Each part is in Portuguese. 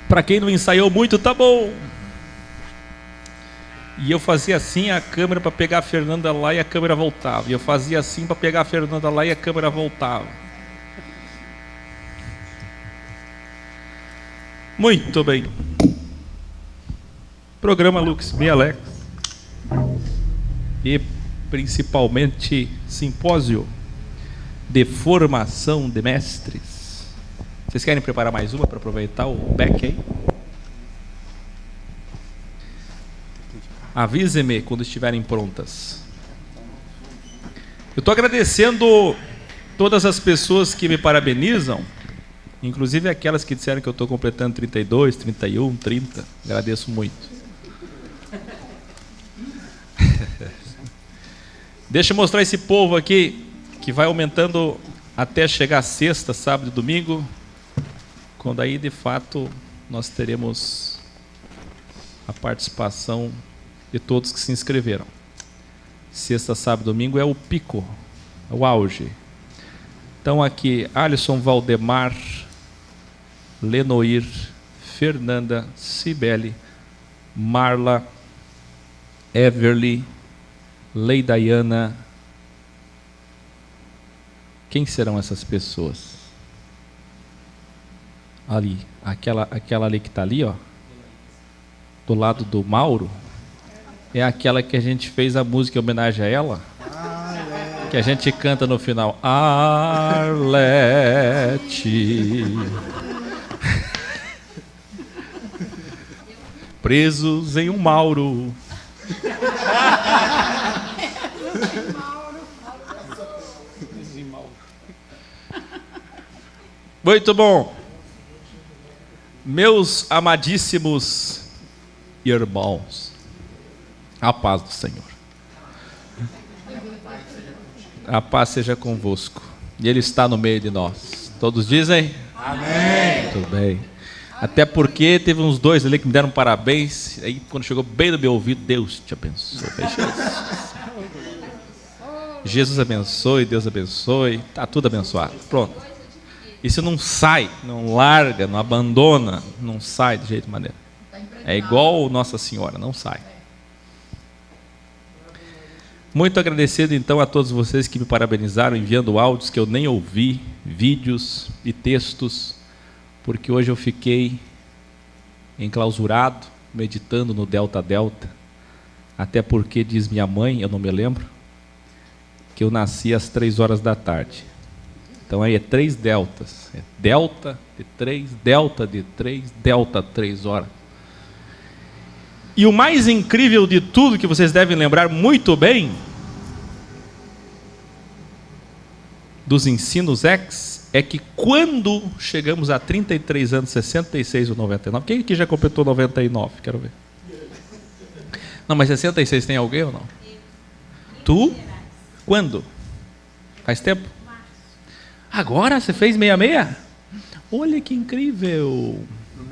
Para quem não ensaiou muito, tá bom. E eu fazia assim a câmera para pegar a Fernanda lá e a câmera voltava. E eu fazia assim para pegar a Fernanda lá e a câmera voltava. Muito bem. Programa Lux Me Alex. E principalmente simpósio de formação de mestres. Vocês querem preparar mais uma para aproveitar o back aí? Avise-me quando estiverem prontas. Eu estou agradecendo todas as pessoas que me parabenizam, inclusive aquelas que disseram que eu estou completando 32, 31, 30. Agradeço muito. Deixa eu mostrar esse povo aqui, que vai aumentando até chegar sexta, sábado e domingo, quando aí de fato nós teremos a participação de todos que se inscreveram. Sexta, sábado e domingo é o pico, é o auge. Então aqui, Alisson, Valdemar, Lenoir, Fernanda, Cibele, Marla, Everly, Leidaiana. Quem serão essas pessoas? Ali, aquela ali que está ali, ó, do lado do Mauro, é aquela que a gente fez a música em homenagem a ela, que a gente canta no final, Arlete. Presos em um Mauro. Muito bom. Meus amadíssimos irmãos, a paz do Senhor. A paz seja convosco. E Ele está no meio de nós. Todos dizem? Amém. Muito bem. Até porque teve uns dois ali que me deram parabéns. Aí quando chegou bem no meu ouvido, Deus te abençoe. Jesus abençoe, Deus abençoe. Está tudo abençoado. Pronto. Isso não sai, não larga, não abandona, não sai de jeito maneira. É igual Nossa Senhora, não sai. Muito agradecido então a todos vocês que me parabenizaram, enviando áudios que eu nem ouvi, vídeos e textos, porque hoje eu fiquei enclausurado, meditando no Delta Delta, até porque diz minha mãe, eu não me lembro, que eu nasci às 3 horas da tarde. Então aí é 3 deltas. É delta de 3, delta de 3, delta 3 horas. E o mais incrível de tudo, que vocês devem lembrar muito bem, dos ensinos X, é que quando chegamos a 33 anos, 66 ou 99, quem aqui já completou 99? Quero ver. Não, mas 66 tem alguém ou não? Tu? Quando? Faz tempo? Agora você fez 66? Olha que incrível!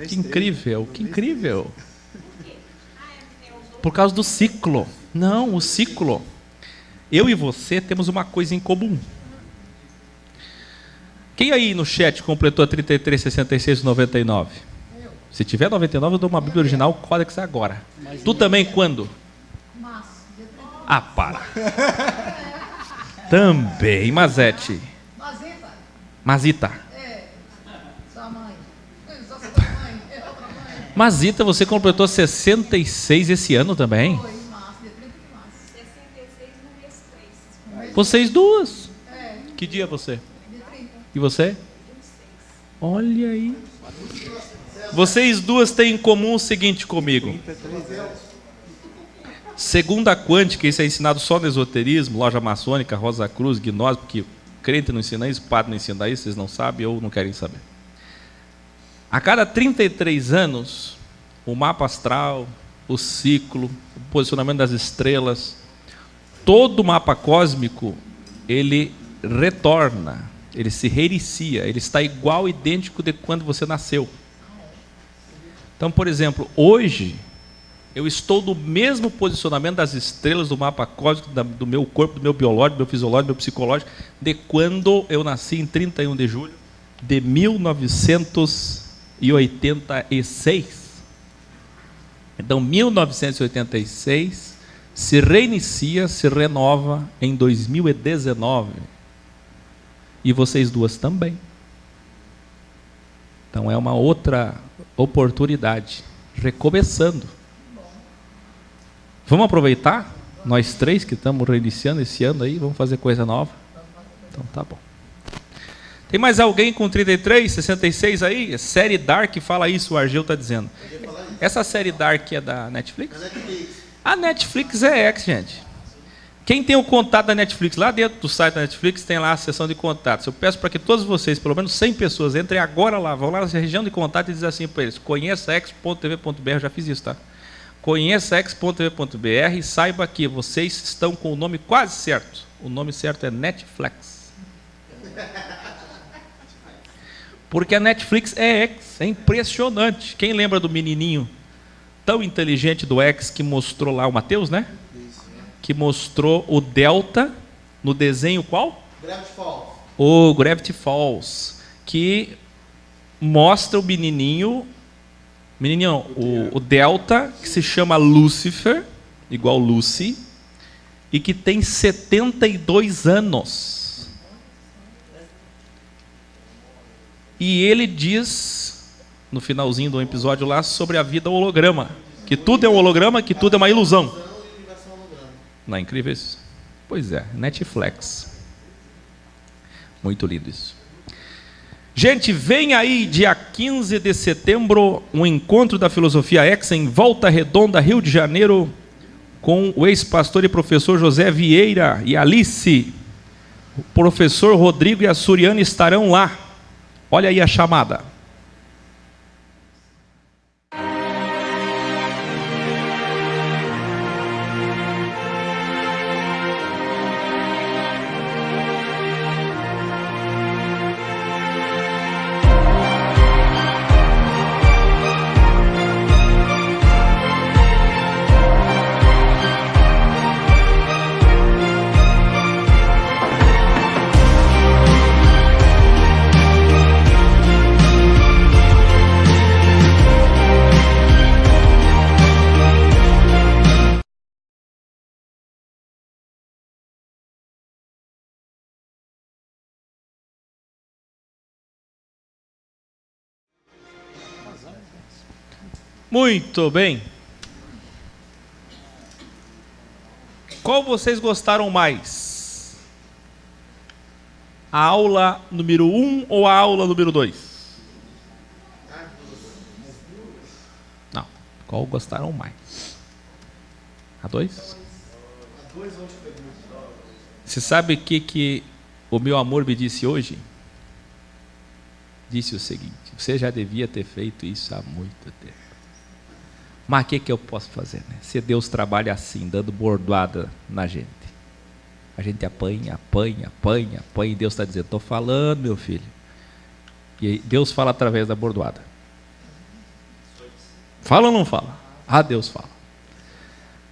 Que incrível, que incrível! Por causa do ciclo. Não, o ciclo. Eu e você temos uma coisa em comum. Quem aí no chat completou 33, 66 e 99? Se tiver 99, eu dou uma Bíblia original, Codex agora. Tu também quando? Ah, para. Também, Mazete. Mazita. Mazita, você completou 66 esse ano também? Foi, em março, dia 30 de março. 66 no mês 3. Vocês duas? É. Que dia você? Dia 30. E você? 26. Olha aí. Vocês duas têm em comum o seguinte comigo. Segundo a quântica, isso é ensinado só no esoterismo, loja maçônica, Rosa Cruz, gnose, porque crente não ensina isso, padre não ensina isso, vocês não sabem ou não querem saber. A cada 33 anos, o mapa astral, o ciclo, o posicionamento das estrelas, todo o mapa cósmico, ele retorna, ele se reinicia, ele está igual, idêntico de quando você nasceu. Então, por exemplo, hoje, eu estou no mesmo posicionamento das estrelas do mapa cósmico, do meu corpo, do meu biológico, do meu fisiológico, do meu psicológico, de quando eu nasci em 31 de julho de 1986. Então, 1986 se reinicia, se renova em 2019. E vocês duas também. Então, é uma outra oportunidade. Recomeçando. Vamos aproveitar? Nós três que estamos reiniciando esse ano aí, vamos fazer coisa nova? Então, tá bom. Tem mais alguém com 33, 66 aí? Série Dark fala isso, o Argel está dizendo. Essa série Dark é da Netflix? A Netflix é X, gente. Quem tem o contato da Netflix, lá dentro do site da Netflix tem lá a seção de contatos. Eu peço para que todos vocês, pelo menos 100 pessoas, entrem agora lá, vão lá na região de contato e dizem assim para eles: conheça x.tv.br, eu já fiz isso, tá? Conheça x.tv.br e saiba que vocês estão com o nome quase certo. O nome certo é Netflix. Porque a Netflix é X, é impressionante. Quem lembra do menininho tão inteligente do X que mostrou lá, o Matheus, né? Que mostrou o Delta no desenho qual? Gravity Falls. O Gravity Falls, que mostra o menininho, o Delta, que se chama Lucifer, igual Lucy, e que tem 72 anos. E ele diz, no finalzinho do episódio lá, sobre a vida holograma. Que tudo é um holograma, que tudo é uma ilusão. Não é incrível isso? Pois é, Netflix. Muito lindo isso. Gente, vem aí, dia 15 de setembro, um encontro da Filosofia X em Volta Redonda, Rio de Janeiro, com o ex-pastor e professor José Vieira e Alice. O professor Rodrigo e a Suriana estarão lá. Olha aí a chamada. Muito bem. Qual vocês gostaram mais? A aula número 1 ou a aula número 2? Não. Qual gostaram mais? A 2? Você sabe o que o meu amor me disse hoje? Disse o seguinte: você já devia ter feito isso há muito tempo. Mas o que eu posso fazer, né? Se Deus trabalha assim, dando bordoada na gente. A gente apanha, e Deus está dizendo: estou falando, meu filho. E Deus fala através da bordoada. Fala ou não fala? Ah, Deus fala.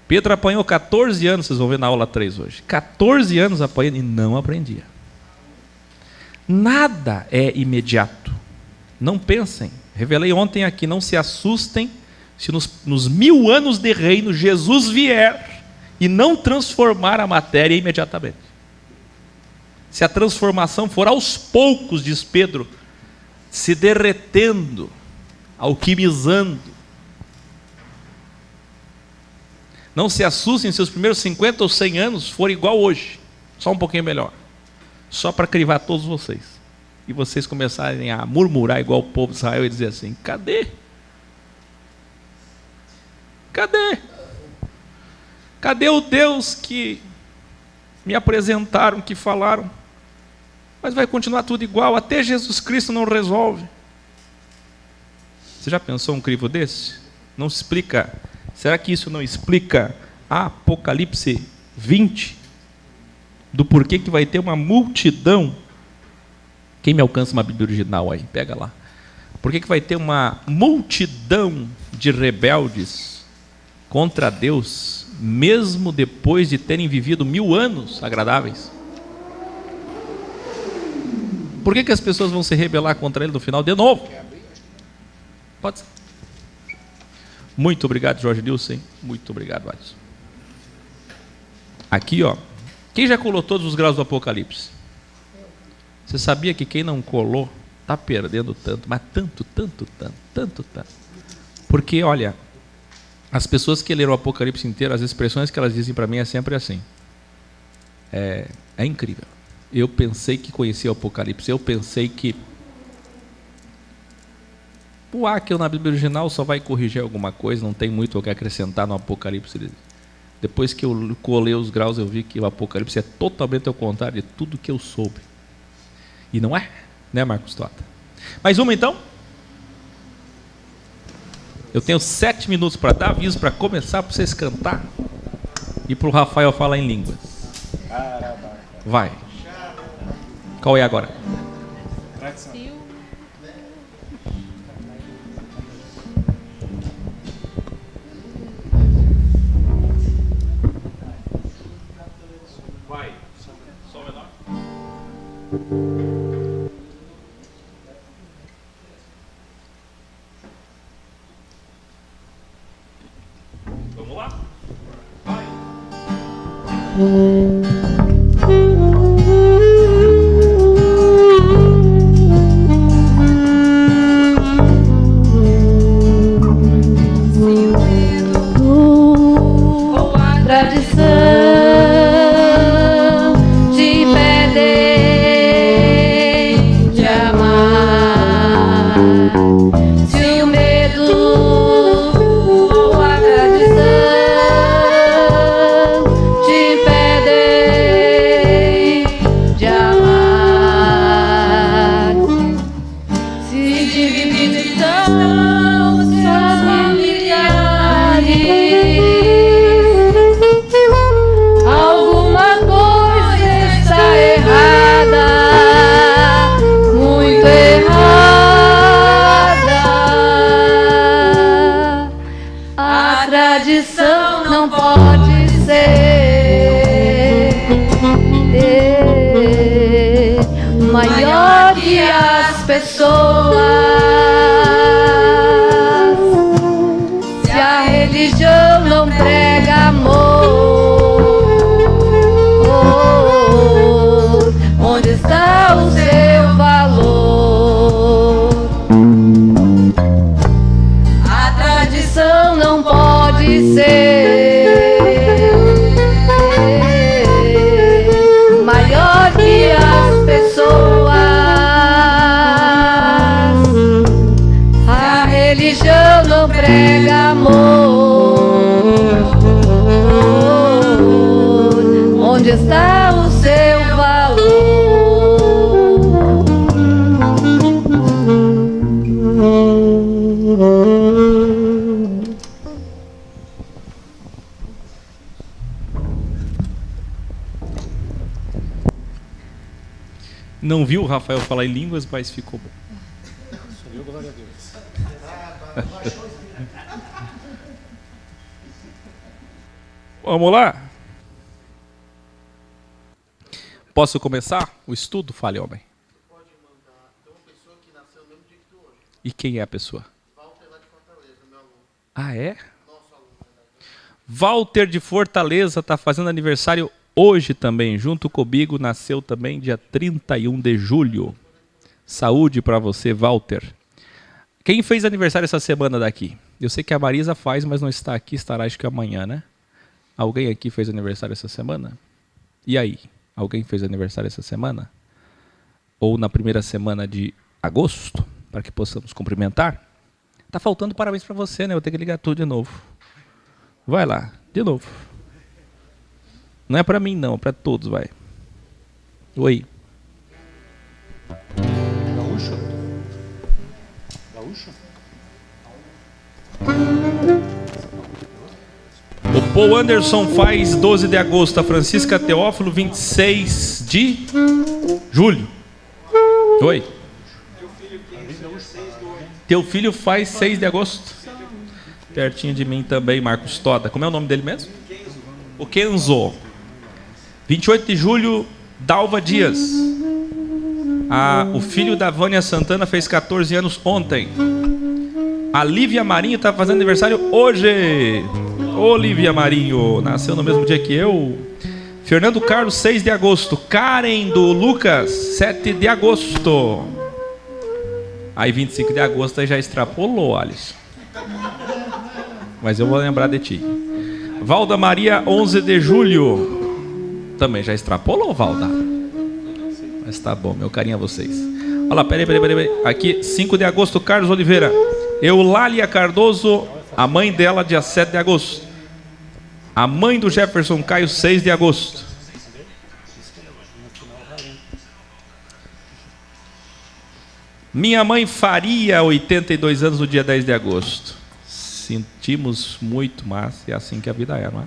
Pedro apanhou 14 anos, vocês vão ver na aula 3 hoje. 14 anos apanhando e não aprendia. Nada é imediato. Não pensem. Revelei ontem aqui, não se assustem se nos 1000 anos de reino Jesus vier e não transformar a matéria imediatamente. Se a transformação for aos poucos, diz Pedro, se derretendo, alquimizando. Não se assustem se os primeiros 50 ou 100 anos forem igual hoje, só um pouquinho melhor. Só para crivar todos vocês. E vocês começarem a murmurar igual o povo de Israel e dizer assim: cadê? Cadê? Cadê o Deus que me apresentaram, que falaram? Mas vai continuar tudo igual, até Jesus Cristo não resolve. Você já pensou um crivo desse? Não se explica. Será que isso não explica a Apocalipse 20? Do porquê que vai ter uma multidão. Quem me alcança uma Bíblia original aí? Pega lá. Por que vai ter uma multidão de rebeldes contra Deus, mesmo depois de terem vivido 1000 anos agradáveis? Por que as pessoas vão se rebelar contra Ele no final de novo? Pode ser. Muito obrigado, Jorge Nilson. Muito obrigado, Adson. Aqui, ó. Quem já colou todos os graus do Apocalipse? Você sabia que quem não colou está perdendo tanto, mas tanto. Porque, olha, as pessoas que leram o Apocalipse inteiro, as expressões que elas dizem para mim é sempre assim. É incrível. Eu pensei que conhecia o Apocalipse, eu pensei que o Akel na Bíblia original só vai corrigir alguma coisa, não tem muito o que acrescentar no Apocalipse. Depois que eu colei os graus, eu vi que o Apocalipse é totalmente ao contrário de tudo que eu soube. E não é? Né, Marcos Tota? Mais uma, então? Eu tenho 7 minutos para dar aviso, para começar, para vocês cantar. E para o Rafael falar em línguas. Vai. Qual é agora? Vai. Sol menor. Vamos lá? Vai. maior que as pessoas. Se a religião não prega amor, onde está o seu valor? A tradição não pode ser prega amor. Onde está o seu valor? Não viu o Rafael falar em línguas, mas ficou bom. Glória a Deus. Vamos lá? Posso começar o estudo? Fale, homem. Pode mandar. Tem uma pessoa que nasceu no mesmo dia que tu hoje. E quem é a pessoa? Walter lá de Fortaleza, meu aluno. Ah, é? Nosso aluno, na verdade. Walter de Fortaleza está fazendo aniversário hoje também. Junto comigo, nasceu também dia 31 de julho. Saúde para você, Walter. Quem fez aniversário essa semana daqui? Eu sei que a Marisa faz, mas não está aqui. Estará acho que amanhã, né? Alguém aqui fez aniversário essa semana? E aí? Alguém fez aniversário essa semana? Ou na primeira semana de agosto? Para que possamos cumprimentar? Tá faltando parabéns para você, né? Eu vou ter que ligar tudo de novo. Vai lá, de novo. Não é para mim não, é para todos, vai. Oi. Gaúcho? Gaúcho? O Paul Anderson faz 12 de agosto, a Francisca Teófilo 26 de julho. Oi. Teu filho faz 6 de agosto. Pertinho de mim também, Marcos Toda. Como é o nome dele mesmo? O Kenzo. 28 de julho, Dalva Dias. O filho da Vânia Santana fez 14 anos ontem. A Lívia Marinho está fazendo aniversário hoje. Olivia Marinho, nasceu no mesmo dia que eu. Fernando Carlos, 6 de agosto. Karen do Lucas, 7 de agosto. Aí 25 de agosto aí já extrapolou, Alisson. Mas eu vou lembrar de ti. Valda Maria, 11 de julho. Também já extrapolou, Valda? Mas tá bom, meu carinho a vocês. Olha lá, peraí. Aqui, 5 de agosto, Carlos Oliveira. Eulália Cardoso, a mãe dela, dia 7 de agosto. A mãe do Jefferson Caio, 6 de agosto. Minha mãe faria 82 anos no dia 10 de agosto. Sentimos muito, mas é assim que a vida é, não é?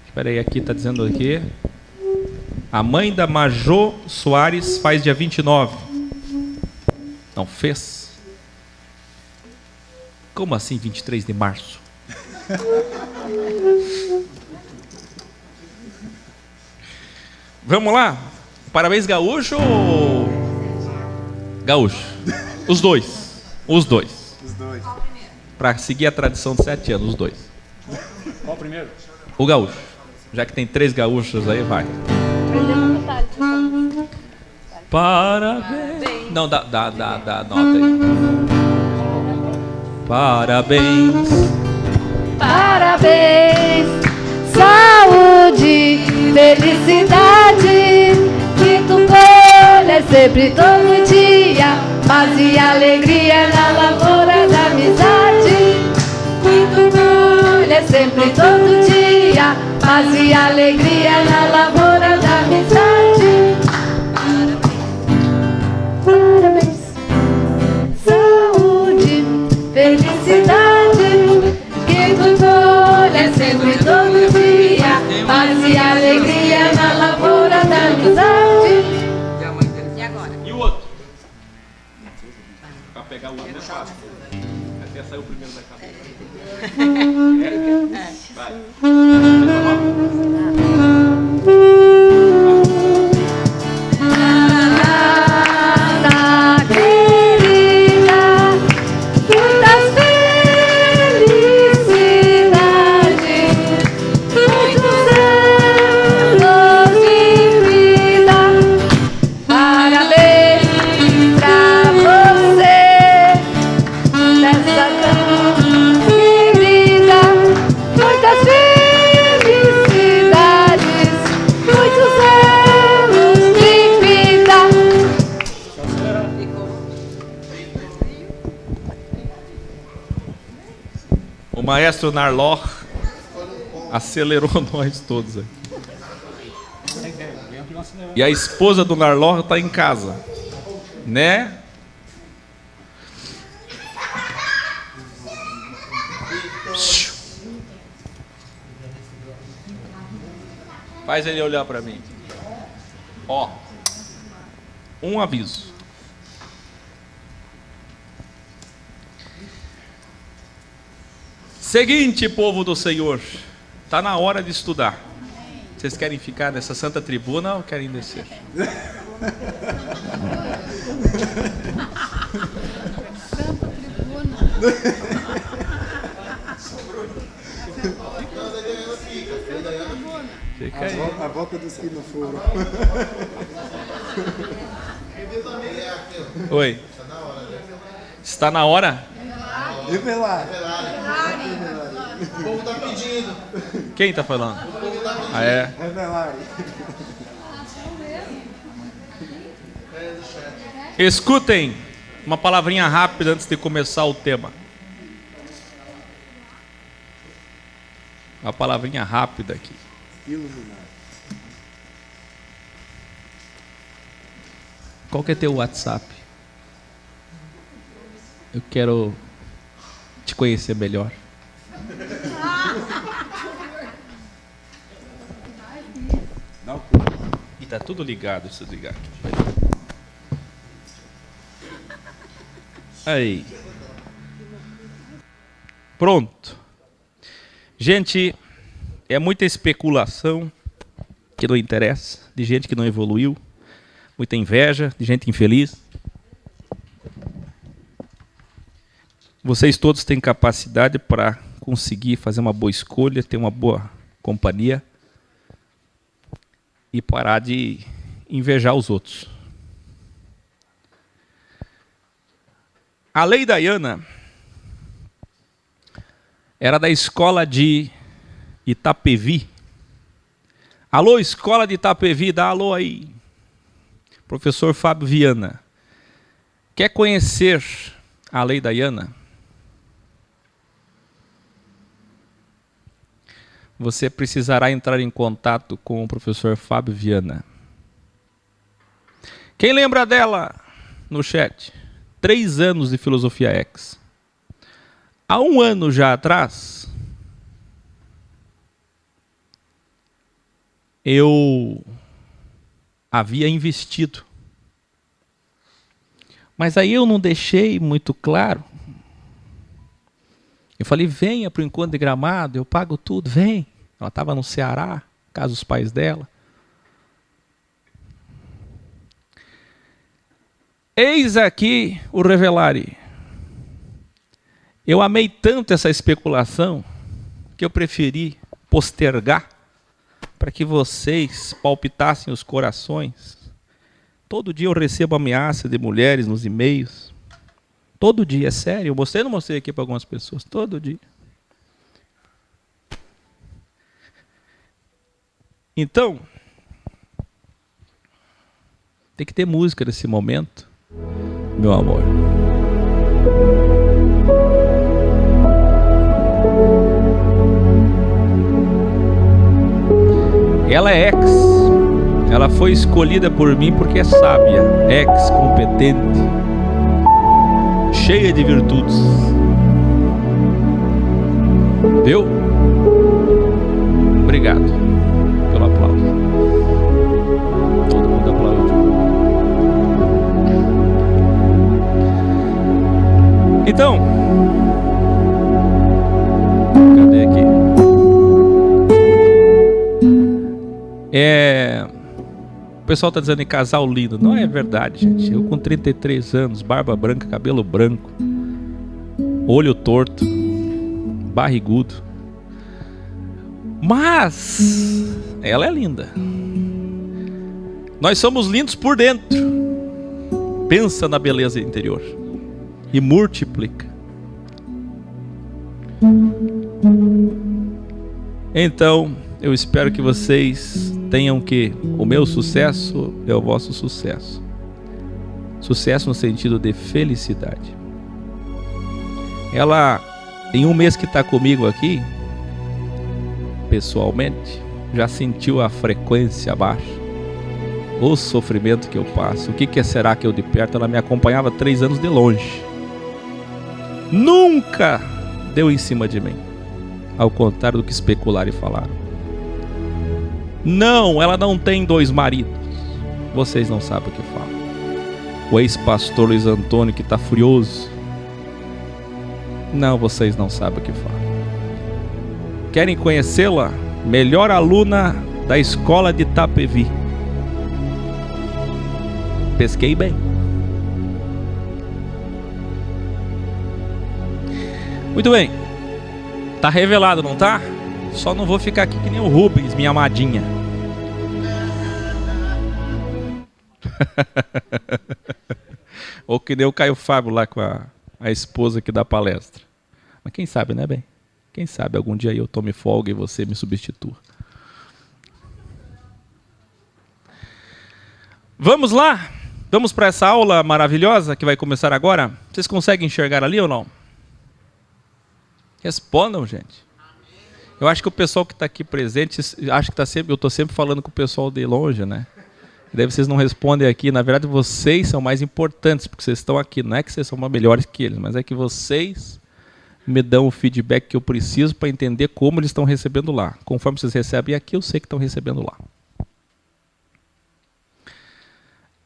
Espera aí, aqui está dizendo aqui. A mãe da Majô Soares faz dia 29. Não fez? Como assim 23 de março? Vamos lá? Parabéns, Gaúcho ou... Gaúcho? Os dois. Os dois. Para seguir a tradição de 7 anos, os dois. Qual o primeiro? O Gaúcho. Já que tem 3 gaúchos aí, vai. Parabéns. Não, dá nota aí. Parabéns. Parabéns, saúde, felicidade, que tu colhe sempre todo dia, paz e alegria na lavoura da amizade. Que tu colhe sempre todo dia, paz e alegria na lavoura da amizade. Parabéns, saúde, felicidade, que tu colhe sempre todo dia, paz e alegria na lavoura da amizade. E agora? E o outro? Para pegar o outro é fácil. Até sair o primeiro da cabeça. Vai. Ana querida, muitas felicidades, muitos anos de vida. Parabéns pra você, nessa tão querida. Muitas felicidades, muitos anos de vida. maestro Narló acelerou nós todos aqui. E a esposa do Narló está em casa, né? Faz ele olhar para mim. Ó, um aviso. Seguinte, povo do Senhor, está na hora de estudar. Vocês querem ficar nessa santa tribuna ou querem descer? Santa tribuna. Fica aí. A volta dos que não foram. Oi. Está na hora? Revelar. O povo tá pedindo. Quem está falando? Ah, é? Revelar. Escutem uma palavrinha rápida antes de começar o tema. Uma palavrinha rápida aqui. Iluminado. Qual que é teu WhatsApp? Eu quero te conhecer melhor. E tá tudo ligado, deixa eu ligar aqui. Aí. Pronto. Gente, é muita especulação que não interessa, de gente que não evoluiu, muita inveja, de gente infeliz. Vocês todos têm capacidade para conseguir fazer uma boa escolha, ter uma boa companhia e parar de invejar os outros. A Lei Diana era da escola de Itapevi. Alô, escola de Itapevi, dá alô aí. Professor Fábio Viana. Quer conhecer a Lei Diana? Você precisará entrar em contato com o professor Fábio Viana. Quem lembra dela no chat? 3 anos de Filosofia X. Há 1 ano já atrás, eu havia investido. Mas aí eu não deixei muito claro. Eu falei, venha para o encontro de Gramado, eu pago tudo, vem. Ela estava no Ceará, casa dos pais dela. Eis aqui o revelare. Eu amei tanto essa especulação que eu preferi postergar para que vocês palpitassem os corações. Todo dia eu recebo ameaça de mulheres nos e-mails. Todo dia, é sério. Eu mostrei ou não mostrei aqui para algumas pessoas? Todo dia. Então, tem que ter música nesse momento, meu amor. Ela é ex. Ela foi escolhida por mim porque é sábia, ex, competente, cheia de virtudes. Viu? Obrigado pelo aplauso. Todo mundo aplaudiu. Então, cadê aqui? O pessoal está dizendo em casal lindo. Não é verdade, gente. Eu com 33 anos, barba branca, cabelo branco, olho torto, barrigudo. Mas ela é linda. Nós somos lindos por dentro. Pensa na beleza interior e multiplica. Então, eu espero que vocês tenham que o meu sucesso é o vosso sucesso. Sucesso no sentido de felicidade. Ela em um mês que está comigo aqui, pessoalmente, já sentiu a frequência baixa? O sofrimento que eu passo. O que será que eu de perto? Ela me acompanhava 3 anos de longe. Nunca deu em cima de mim. Ao contrário do que especularam e falaram. Não, ela não tem 2 maridos. Vocês não sabem o que falam. O ex-pastor Luiz Antônio que está furioso. Não, vocês não sabem o que falam. Querem conhecê-la? Melhor aluna da escola de Itapevi. Pesquei bem. Muito bem. Tá revelado, não tá? Só não vou ficar aqui que nem o Rubens, minha amadinha. Ou que nem o Caio Fábio lá com a esposa que dá palestra. Mas quem sabe, né, bem? Quem sabe algum dia eu tome folga e você me substitua. Vamos lá? Vamos para essa aula maravilhosa que vai começar agora? Vocês conseguem enxergar ali ou não? Respondam, gente. Eu acho que o pessoal que está aqui presente, acho que eu estou sempre falando com o pessoal de longe, né? E daí vocês não respondem aqui. Na verdade, vocês são mais importantes, porque vocês estão aqui. Não é que vocês são melhores que eles, mas é que vocês me dão o feedback que eu preciso para entender como eles estão recebendo lá. Conforme vocês recebem aqui, eu sei que estão recebendo lá.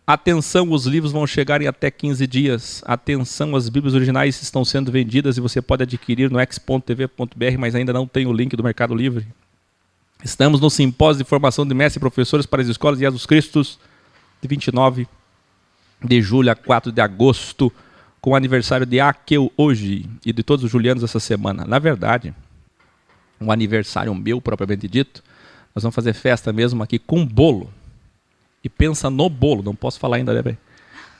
Atenção, os livros vão chegar em até 15 dias. Atenção, as Bíblias originais estão sendo vendidas e você pode adquirir no x.tv.br, mas ainda não tem o link do Mercado Livre. Estamos no simpósio de formação de mestres e professores para as escolas de Jesus Cristo, de 29 de julho a 4 de agosto, com o aniversário de Aqueu hoje e de todos os julianos essa semana. Na verdade, um aniversário meu, propriamente dito, nós vamos fazer festa mesmo aqui com bolo. E pensa no bolo, não posso falar ainda, né, velho?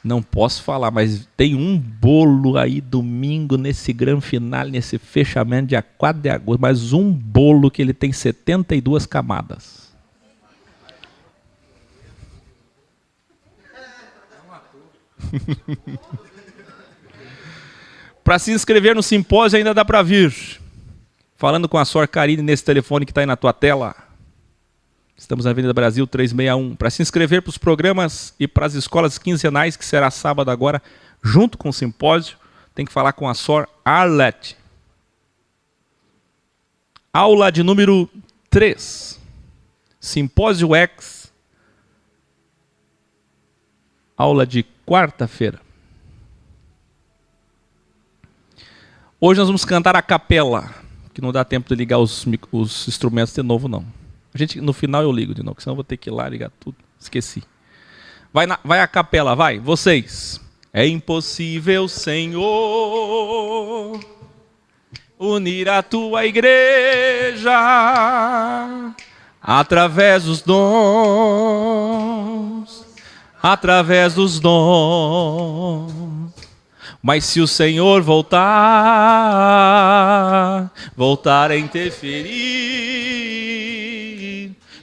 Não posso falar, mas tem um bolo aí domingo, nesse grande final, nesse fechamento, dia 4 de agosto, mas um bolo que ele tem 72 camadas. Para se inscrever no simpósio ainda dá para vir. Falando com a Sor Karine nesse telefone que está aí na tua tela. Estamos na Avenida Brasil 361. Para se inscrever para os programas e para as escolas quinzenais, que será sábado agora, junto com o simpósio, tem que falar com a Sor Arlete. Aula de número 3. Simpósio X. Aula de quarta-feira. Hoje nós vamos cantar a capela, que não dá tempo de ligar os instrumentos de novo, não. No final eu ligo de novo, senão eu vou ter que ir lá ligar tudo. Esqueci. Vai a capela, vai. Vocês. É impossível, Senhor, unir a tua igreja através dos dons. Mas se o Senhor voltar a interferir,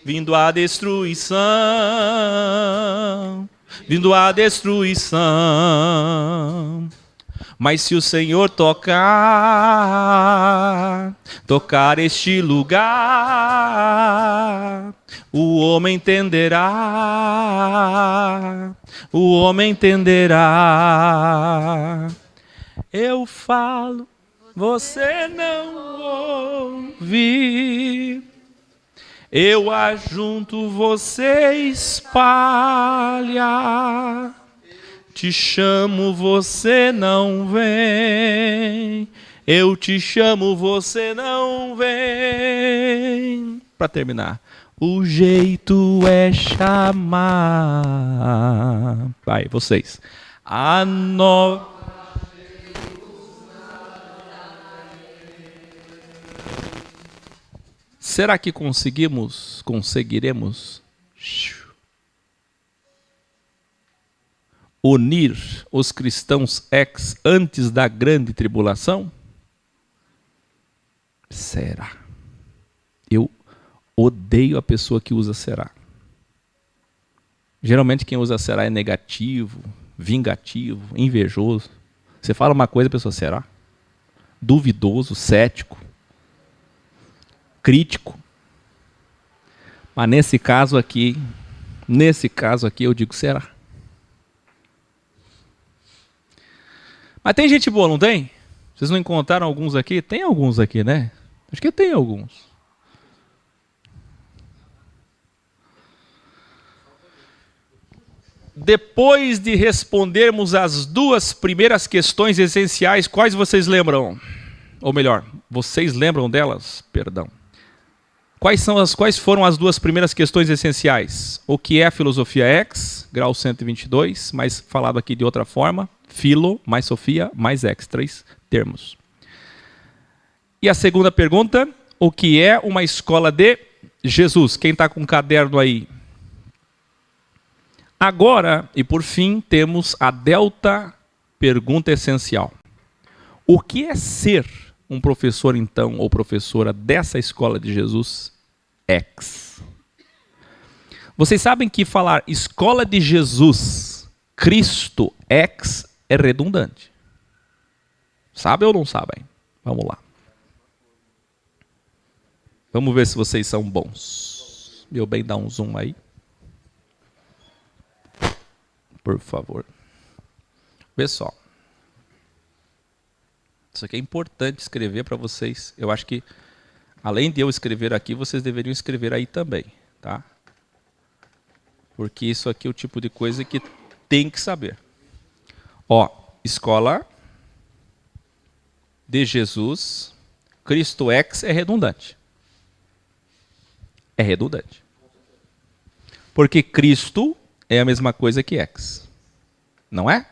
vindo a destruição, mas se o Senhor tocar este lugar, o homem entenderá, Eu falo, você não ouve. Eu ajunto, você espalha. Te chamo, você não vem. Eu te chamo, você não vem. Para terminar. O jeito é chamar. Vai, vocês. A nova. Será que conseguiremos unir os cristãos antes da grande tribulação? Será? Eu odeio a pessoa que usa será. Geralmente quem usa será é negativo, vingativo, invejoso. Você fala uma coisa, a pessoa será? duvidoso, cético, crítico. Mas nesse caso aqui eu digo será. Mas tem gente boa, não tem? Vocês não encontraram alguns aqui? Tem alguns aqui, né? Acho que tem alguns. Depois de respondermos as duas primeiras questões essenciais, quais vocês lembram? Ou melhor, vocês lembram delas? Perdão. Quais foram as duas primeiras questões essenciais? O que é a filosofia X, grau 122, mas falado aqui de outra forma. Filo, mais Sofia, mais X, 3 termos. E a segunda pergunta, o que é uma escola de Jesus? Quem está com um caderno aí? Agora, e por fim, temos a delta pergunta essencial. O que é ser um professor, então, ou professora dessa escola de Jesus X? Vocês sabem que falar escola de Jesus, Cristo X, é redundante. Sabem ou não sabem? Vamos lá. Vamos ver se vocês são bons. Meu bem, dá um zoom aí. Por favor. Vê só. Isso aqui é importante escrever para vocês. Eu acho que, além de eu escrever aqui, vocês deveriam escrever aí também, tá? Porque isso aqui é o tipo de coisa que tem que saber. Ó, escola de Jesus, Cristo X é redundante. É redundante. Porque Cristo é a mesma coisa que X. Não é?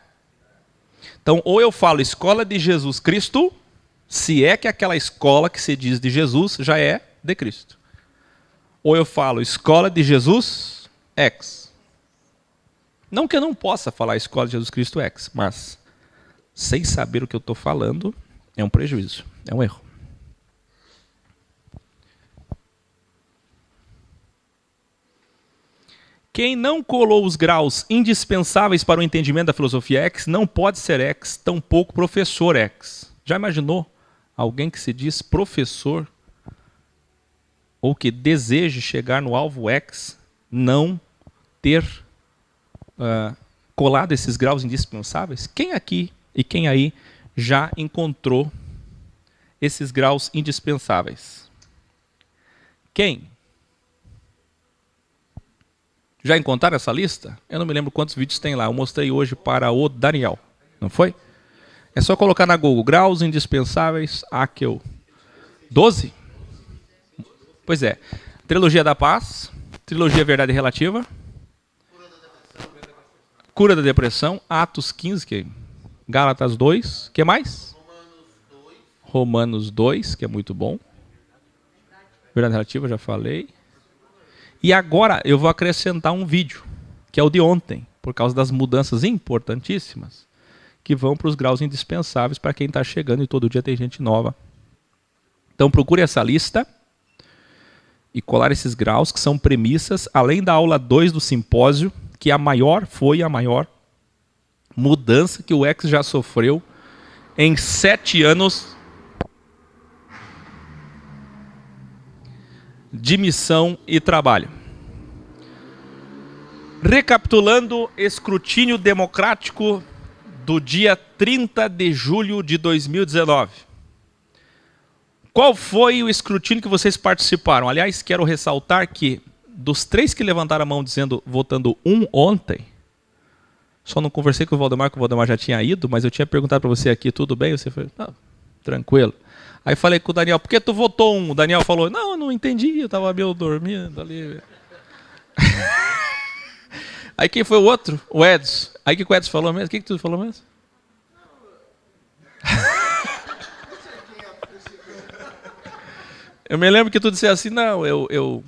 Então, ou eu falo escola de Jesus Cristo, se é que aquela escola que se diz de Jesus já é de Cristo. Ou eu falo escola de Jesus X. Não que eu não possa falar escola de Jesus Cristo X, mas sem saber o que eu estou falando é um prejuízo, é um erro. Quem não colou os graus indispensáveis para o entendimento da filosofia X não pode ser X, tampouco professor X. Já imaginou alguém que se diz professor ou que deseje chegar no alvo X não ter colado esses graus indispensáveis? Quem aqui e quem aí já encontrou esses graus indispensáveis? Quem? Já encontraram essa lista? Eu não me lembro quantos vídeos tem lá. Eu mostrei hoje para o Daniel. Não foi? É só colocar na Google. Graus indispensáveis Akel. 12? Pois é. Trilogia da Paz. Trilogia Verdade Relativa. Cura da Depressão. Atos 15. Que é Gálatas 2. O que mais? Romanos 2, que é muito bom. Verdade Relativa, já falei. E agora eu vou acrescentar um vídeo, que é o de ontem, por causa das mudanças importantíssimas, que vão para os graus indispensáveis para quem está chegando e todo dia tem gente nova. Então procure essa lista e colar esses graus, que são premissas, além da aula 2 do simpósio, que foi a maior mudança que o X já sofreu em 7 anos de missão e trabalho. Recapitulando, escrutínio democrático do dia 30 de julho de 2019. Qual foi o escrutínio que vocês participaram? Aliás, quero ressaltar que dos 3 que levantaram a mão dizendo votando ontem, só não conversei com o Valdemar, que o Valdemar já tinha ido, mas eu tinha perguntado para você aqui, tudo bem? Você falou, não, tranquilo. Aí falei com o Daniel, por que tu votou 1? O Daniel falou, não, eu não entendi, eu estava meio dormindo ali. Aí quem foi o outro? O Edson. Aí o que o Edson falou mesmo? O que tu falou mesmo? Eu me lembro que tu disse assim, não, eu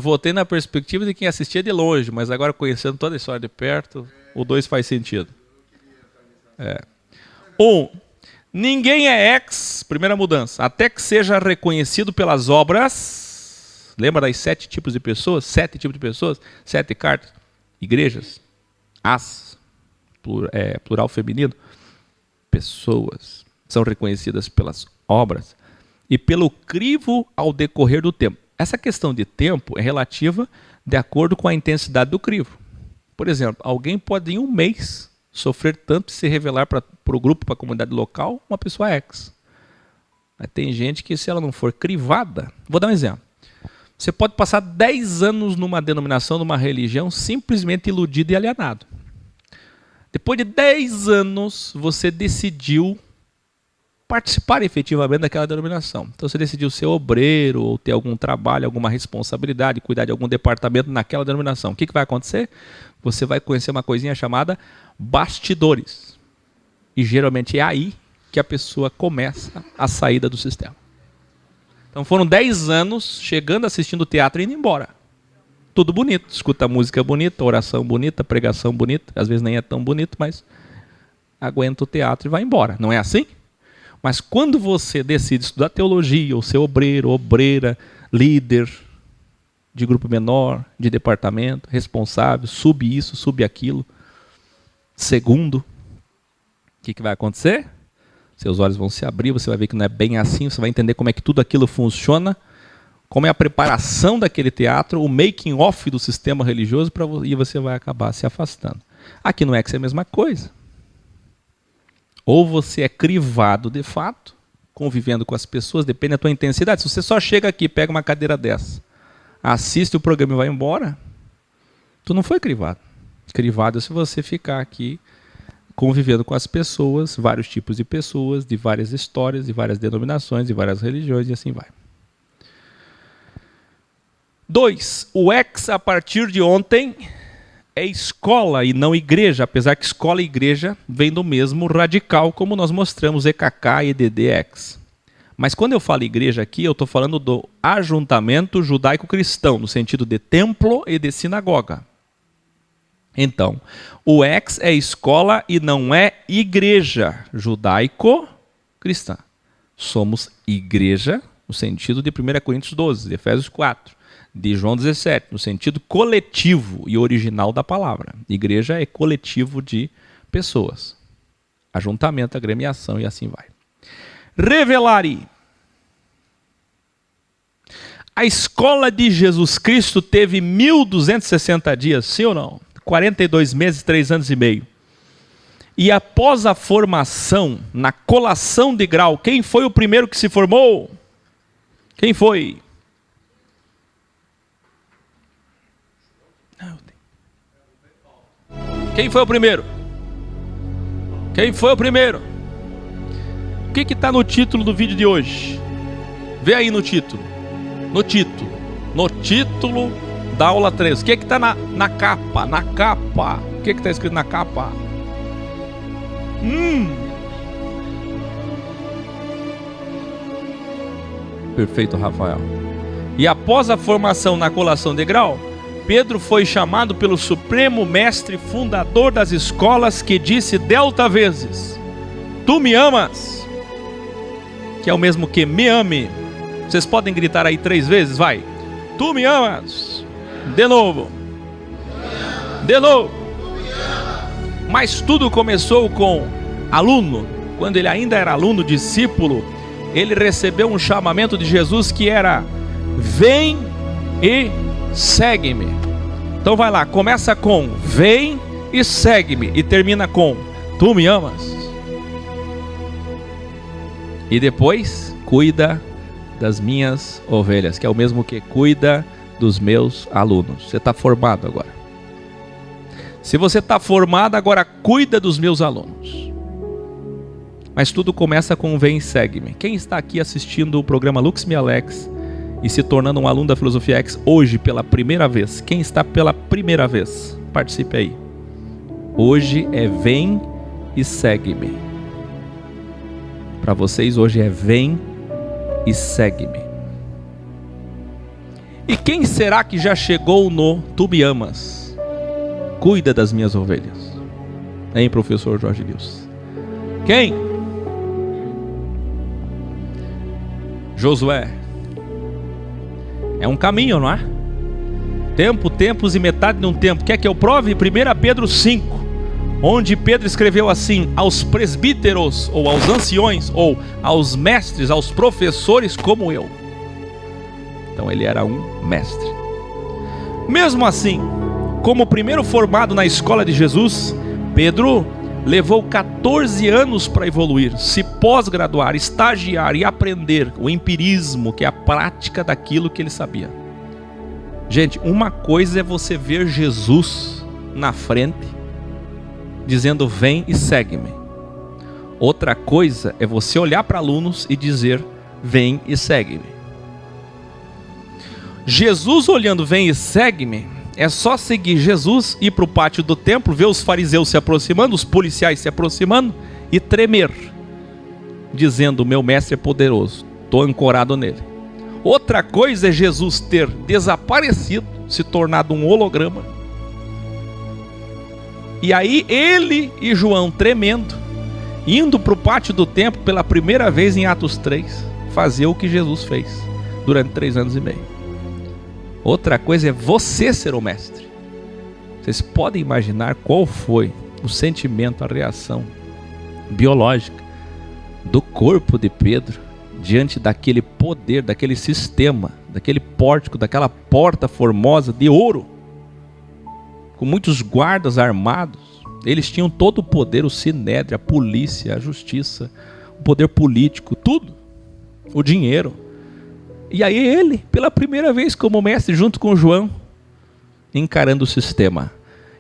votei na perspectiva de quem assistia de longe, mas agora conhecendo toda a história de perto, o 2 faz sentido. 1. Ninguém é ex, primeira mudança, até que seja reconhecido pelas obras. Lembra das 7 tipos de pessoas? 7 tipos de pessoas? 7 cartas. Igrejas. As. Plural feminino. Pessoas. são reconhecidas pelas obras e pelo crivo ao decorrer do tempo. Essa questão de tempo é relativa de acordo com a intensidade do crivo. Por exemplo, alguém pode em um mês sofrer tanto e se revelar para o grupo, para a comunidade local, uma pessoa ex. Mas tem gente que, se ela não for crivada... Vou dar um exemplo. Você pode passar 10 anos numa denominação, numa religião, simplesmente iludido e alienado. Depois de 10 anos, você decidiu participar efetivamente daquela denominação. Então você decidiu ser obreiro, ou ter algum trabalho, alguma responsabilidade, cuidar de algum departamento naquela denominação. O que vai acontecer? Você vai conhecer uma coisinha chamada bastidores. E geralmente é aí que a pessoa começa a saída do sistema. Então foram 10 anos chegando, assistindo teatro e indo embora. Tudo bonito, escuta música bonita, oração bonita, pregação bonita. Às vezes nem é tão bonito, mas aguenta o teatro e vai embora. Não é assim? Mas quando você decide estudar teologia, ou ser obreiro, obreira, líder de grupo menor, de departamento, responsável, sube isso, sube aquilo, segundo, o que vai acontecer? Seus olhos vão se abrir, você vai ver que não é bem assim, você vai entender como é que tudo aquilo funciona, como é a preparação daquele teatro, o making off do sistema religioso, e você vai acabar se afastando. Aqui não é que é a mesma coisa. Ou você é crivado de fato, convivendo com as pessoas, depende da tua intensidade. Se você só chega aqui, pega uma cadeira dessa, assiste o programa e vai embora, tu não foi crivado. Crivado é se você ficar aqui convivendo com as pessoas, vários tipos de pessoas, de várias histórias, de várias denominações, de várias religiões e assim vai. 2. O ex a partir de ontem é escola e não igreja, apesar que escola e igreja vem do mesmo radical, como nós mostramos, EKK, EDD, ex. Mas quando eu falo igreja aqui, eu estou falando do ajuntamento judaico-cristão, no sentido de templo e de sinagoga. Então, o ex é escola e não é igreja judaico-cristã. Somos igreja, no sentido de 1 Coríntios 12, de Efésios 4, de João 17, no sentido coletivo e original da palavra. Igreja é coletivo de pessoas. Ajuntamento, agremiação e assim vai. Revelare. A escola de Jesus Cristo teve 1260 dias, sim ou não? 42 meses, 3 anos e meio. E após a formação, na colação de grau, quem foi o primeiro que se formou? Quem foi? Quem foi o primeiro? Quem foi o primeiro? O que está no título do vídeo de hoje? Vê aí no título. No título da aula 3. O que está na capa? Na capa. O que está escrito na capa? Perfeito, Rafael. E após a formação na colação de grau, Pedro foi chamado pelo Supremo Mestre Fundador das escolas, que disse delta vezes: Tu me amas? Que é o mesmo que me ame. Vocês podem gritar aí 3 vezes, vai. Tu me amas? De novo. De novo. Mas tudo começou com aluno. Quando ele ainda era aluno, discípulo, ele recebeu um chamamento de Jesus que era: vem e segue-me. Então vai lá, começa com vem e segue-me e termina com tu me amas. E depois cuida das minhas ovelhas, que é o mesmo que cuida dos meus alunos. Você está formado agora. Se você está formado agora, cuida dos meus alunos. Mas tudo começa com vem e segue-me. Quem está aqui assistindo o programa Lux Me Alex e se tornando um aluno da Filosofia X hoje pela primeira vez? Quem está pela primeira vez? Participe aí. Hoje é vem e segue-me. Para vocês hoje é vem e segue-me. E quem será que já chegou no tu me amas? Cuida das minhas ovelhas. Hein, professor Jorge Lewis? Quem? Josué. É um caminho, não é? Tempo, tempos e metade de um tempo. Quer que eu prove? 1 Pedro 5. onde Pedro escreveu assim: aos presbíteros, ou aos anciões, ou aos mestres, aos professores como eu. Então ele era um mestre. Mesmo assim, como primeiro formado na escola de Jesus, Pedro levou 14 anos para evoluir, se pós-graduar, estagiar e aprender o empirismo, que é a prática daquilo que ele sabia. Gente, uma coisa é você ver Jesus na frente, dizendo: vem e segue-me. Outra coisa é você olhar para alunos e dizer: vem e segue-me. Jesus olhando: vem e segue-me, é só seguir Jesus, ir para o pátio do templo, ver os fariseus se aproximando, os policiais se aproximando e tremer, dizendo: meu mestre é poderoso, estou ancorado nele. Outra coisa é Jesus ter desaparecido, se tornado um holograma, e aí ele e João tremendo, indo para o pátio do templo pela primeira vez em Atos 3, fazer o que Jesus fez durante 3 anos e meio. Outra coisa é você ser o mestre. Vocês podem imaginar qual foi o sentimento, a reação biológica do corpo de Pedro diante daquele poder, daquele sistema, daquele pórtico, daquela porta formosa de ouro, com muitos guardas armados. Eles tinham todo o poder, o sinédrio, a polícia, a justiça, o poder político, tudo, o dinheiro. E aí ele, pela primeira vez como mestre, junto com João, encarando o sistema.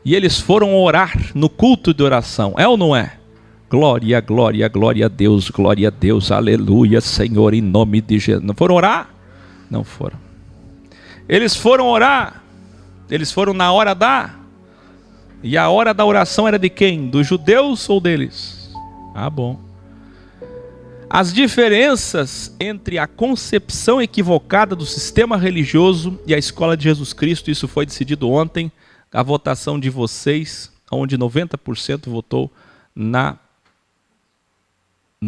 E eles foram orar no culto de oração. É ou não é? Glória, glória, glória a Deus, aleluia, Senhor, em nome de Jesus. Não foram orar? Não foram. Eles foram orar. Eles foram na hora da... E a hora da oração era de quem? Dos judeus ou deles? Ah, bom. As diferenças entre a concepção equivocada do sistema religioso e a escola de Jesus Cristo, isso foi decidido ontem, a votação de vocês, onde 90% votou no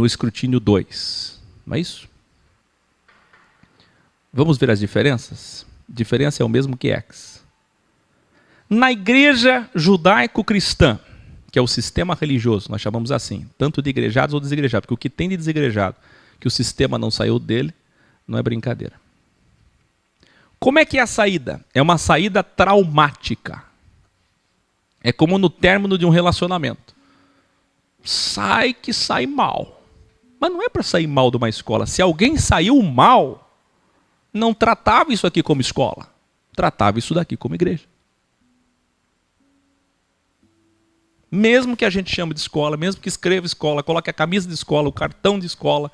escrutínio 2. Não é isso? Vamos ver as diferenças? Diferença é o mesmo que X. Na igreja judaico-cristã, que é o sistema religioso, nós chamamos assim, tanto de igrejados ou desigrejados, porque o que tem de desigrejado, que o sistema não saiu dele, não é brincadeira. Como é que é a saída? É uma saída traumática. É como no término de um relacionamento. Sai que sai mal. Mas não é para sair mal de uma escola. Se alguém saiu mal, não tratava isso aqui como escola, tratava isso daqui como igreja. Mesmo que a gente chame de escola, mesmo que escreva escola, coloque a camisa de escola, o cartão de escola,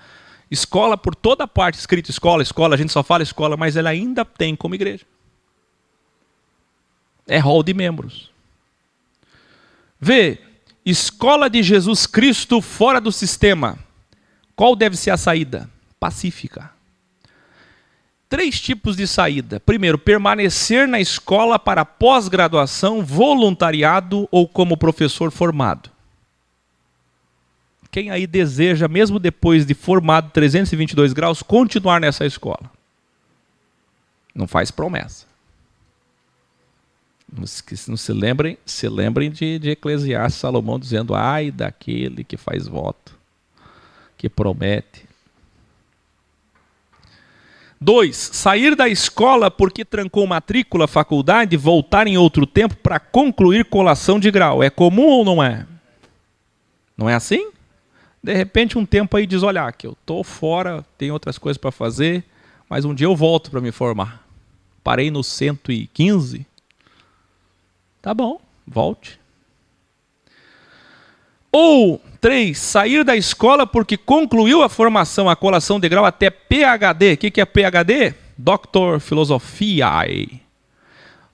escola por toda parte, escrito escola, escola, a gente só fala escola, mas ela ainda tem como igreja. É rol de membros. Vê, escola de Jesus Cristo fora do sistema. Qual deve ser a saída? Pacífica. 3 tipos de saída. Primeiro, permanecer na escola para pós-graduação, voluntariado ou como professor formado. Quem aí deseja, mesmo depois de formado 322 graus, continuar nessa escola? Não faz promessa. Não se lembrem de Eclesiastes, Salomão dizendo: ai daquele que faz voto, que promete. 2, sair da escola porque trancou matrícula, faculdade, voltar em outro tempo para concluir colação de grau. É comum ou não é? Não é assim? De repente um tempo aí diz: olha, que eu estou fora, tenho outras coisas para fazer, mas um dia eu volto para me formar. Parei no 115. Tá bom, volte. Ou 3, sair da escola porque concluiu a formação, a colação de grau até PhD. O que é PhD? Doctor Philosophiae.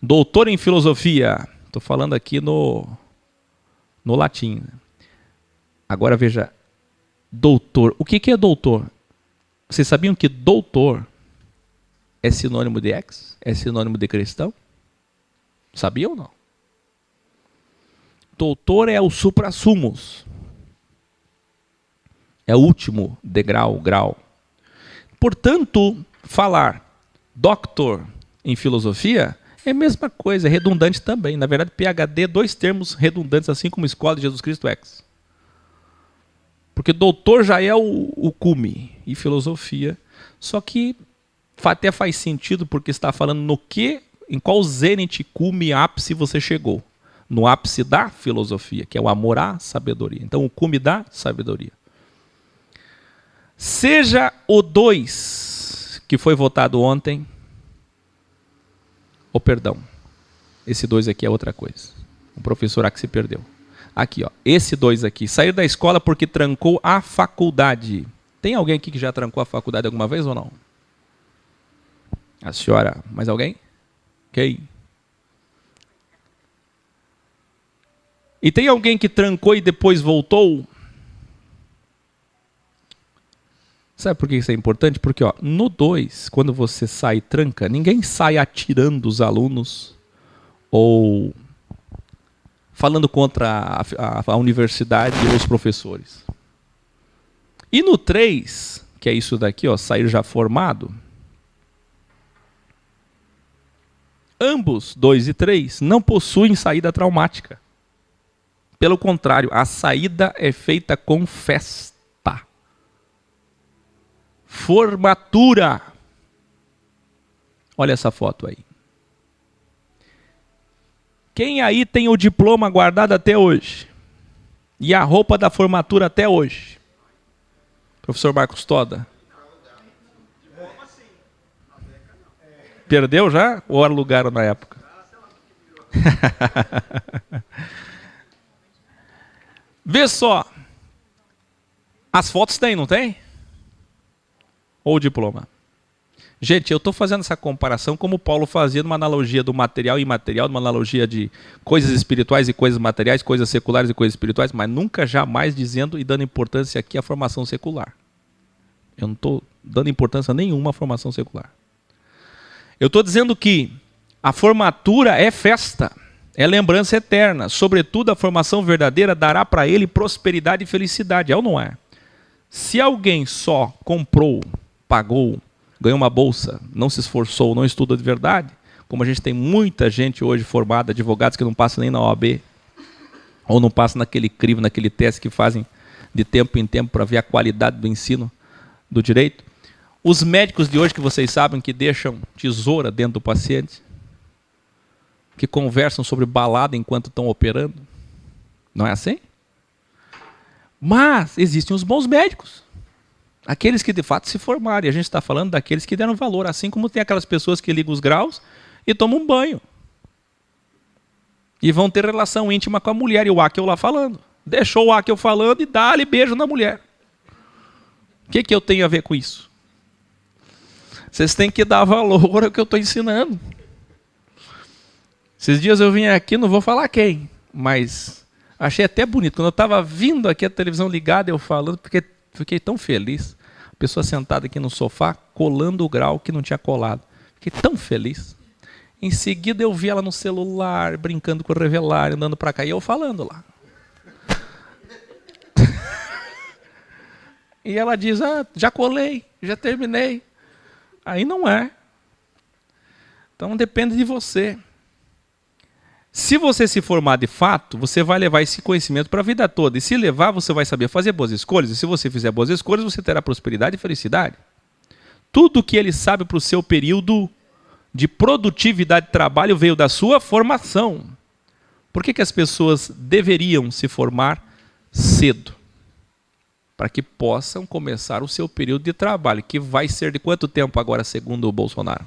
Doutor em filosofia. Estou falando aqui no latim. Agora veja, doutor. O que é doutor? Vocês sabiam que doutor é sinônimo de ex? É sinônimo de cristão? Sabiam ou não? Doutor é o suprassumos. É o último degrau, grau. Portanto, falar doctor em filosofia É a mesma coisa, é redundante também. Na verdade, PhD, 2 termos redundantes, assim como Escola de Jesus Cristo Ex. Porque doutor já é o cume, e filosofia. Só que até faz sentido, porque está falando no que, em qual zênite, cume, ápice você chegou. No ápice da filosofia, que é o amor à sabedoria. Então, o cume da sabedoria. Seja o 2, que foi votado ontem, ou perdão, esse 2 aqui é outra coisa. O professor aqui se perdeu. Aqui, ó, esse 2 aqui, sair da escola porque trancou a faculdade. Tem alguém aqui que já trancou a faculdade alguma vez ou não? A senhora, mais alguém? Quem? E tem alguém que trancou e depois voltou? Sabe por que isso é importante? Porque ó, no 2, quando você sai e tranca, ninguém sai atirando os alunos ou falando contra a universidade ou os professores. E no 3, que é isso daqui, ó, sair já formado, ambos, 2 e 3, não possuem saída traumática. Pelo contrário, a saída é feita com festa. Formatura. Olha essa foto aí. Quem aí tem o diploma guardado até hoje? E a roupa da formatura até hoje? Professor Marcos Toda. Perdeu já? Ou alugaram na época? Vê só. As fotos tem, não tem? Ou o diploma? Gente, eu estou fazendo essa comparação como Paulo fazia numa analogia do material e imaterial, numa analogia de coisas espirituais e coisas materiais, coisas seculares e coisas espirituais, mas nunca jamais dizendo e dando importância aqui à formação secular. Eu não estou dando importância nenhuma à formação secular. Eu estou dizendo que a formatura é festa, é lembrança eterna. Sobretudo, a formação verdadeira dará para ele prosperidade e felicidade. É ou não é? Se alguém só comprou, pagou, ganhou uma bolsa, não se esforçou, não estuda de verdade, como a gente tem muita gente hoje formada, advogados que não passam nem na OAB, ou não passam naquele crivo, naquele teste que fazem de tempo em tempo para ver a qualidade do ensino do direito. Os médicos de hoje que vocês sabem que deixam tesoura dentro do paciente, que conversam sobre balada enquanto estão operando, não é assim? Mas existem os bons médicos. Aqueles que de fato se formaram. E a gente está falando daqueles que deram valor. Assim como tem aquelas pessoas que ligam os graus e tomam um banho. E vão ter relação íntima com a mulher. E o Akel lá falando. Deixou o Akel falando e dá-lhe beijo na mulher. O que eu tenho a ver com isso? Vocês têm que dar valor ao que eu estou ensinando. Esses dias eu vim aqui, não vou falar quem, mas achei até bonito. Quando eu estava vindo aqui a televisão ligada, eu falando, porque fiquei tão feliz. A pessoa sentada aqui no sofá, colando o grau que não tinha colado. Fiquei tão feliz. Em seguida eu vi ela no celular, brincando com o Revelar, andando para cá, e eu falando lá. E ela diz, já colei, já terminei. Aí não é. Então depende de você. Se você se formar de fato, você vai levar esse conhecimento para a vida toda. E se levar, você vai saber fazer boas escolhas. E se você fizer boas escolhas, você terá prosperidade e felicidade. Tudo que ele sabe para o seu período de produtividade de trabalho veio da sua formação. Por que as pessoas deveriam se formar cedo? Para que possam começar o seu período de trabalho, que vai ser de quanto tempo agora, segundo o Bolsonaro?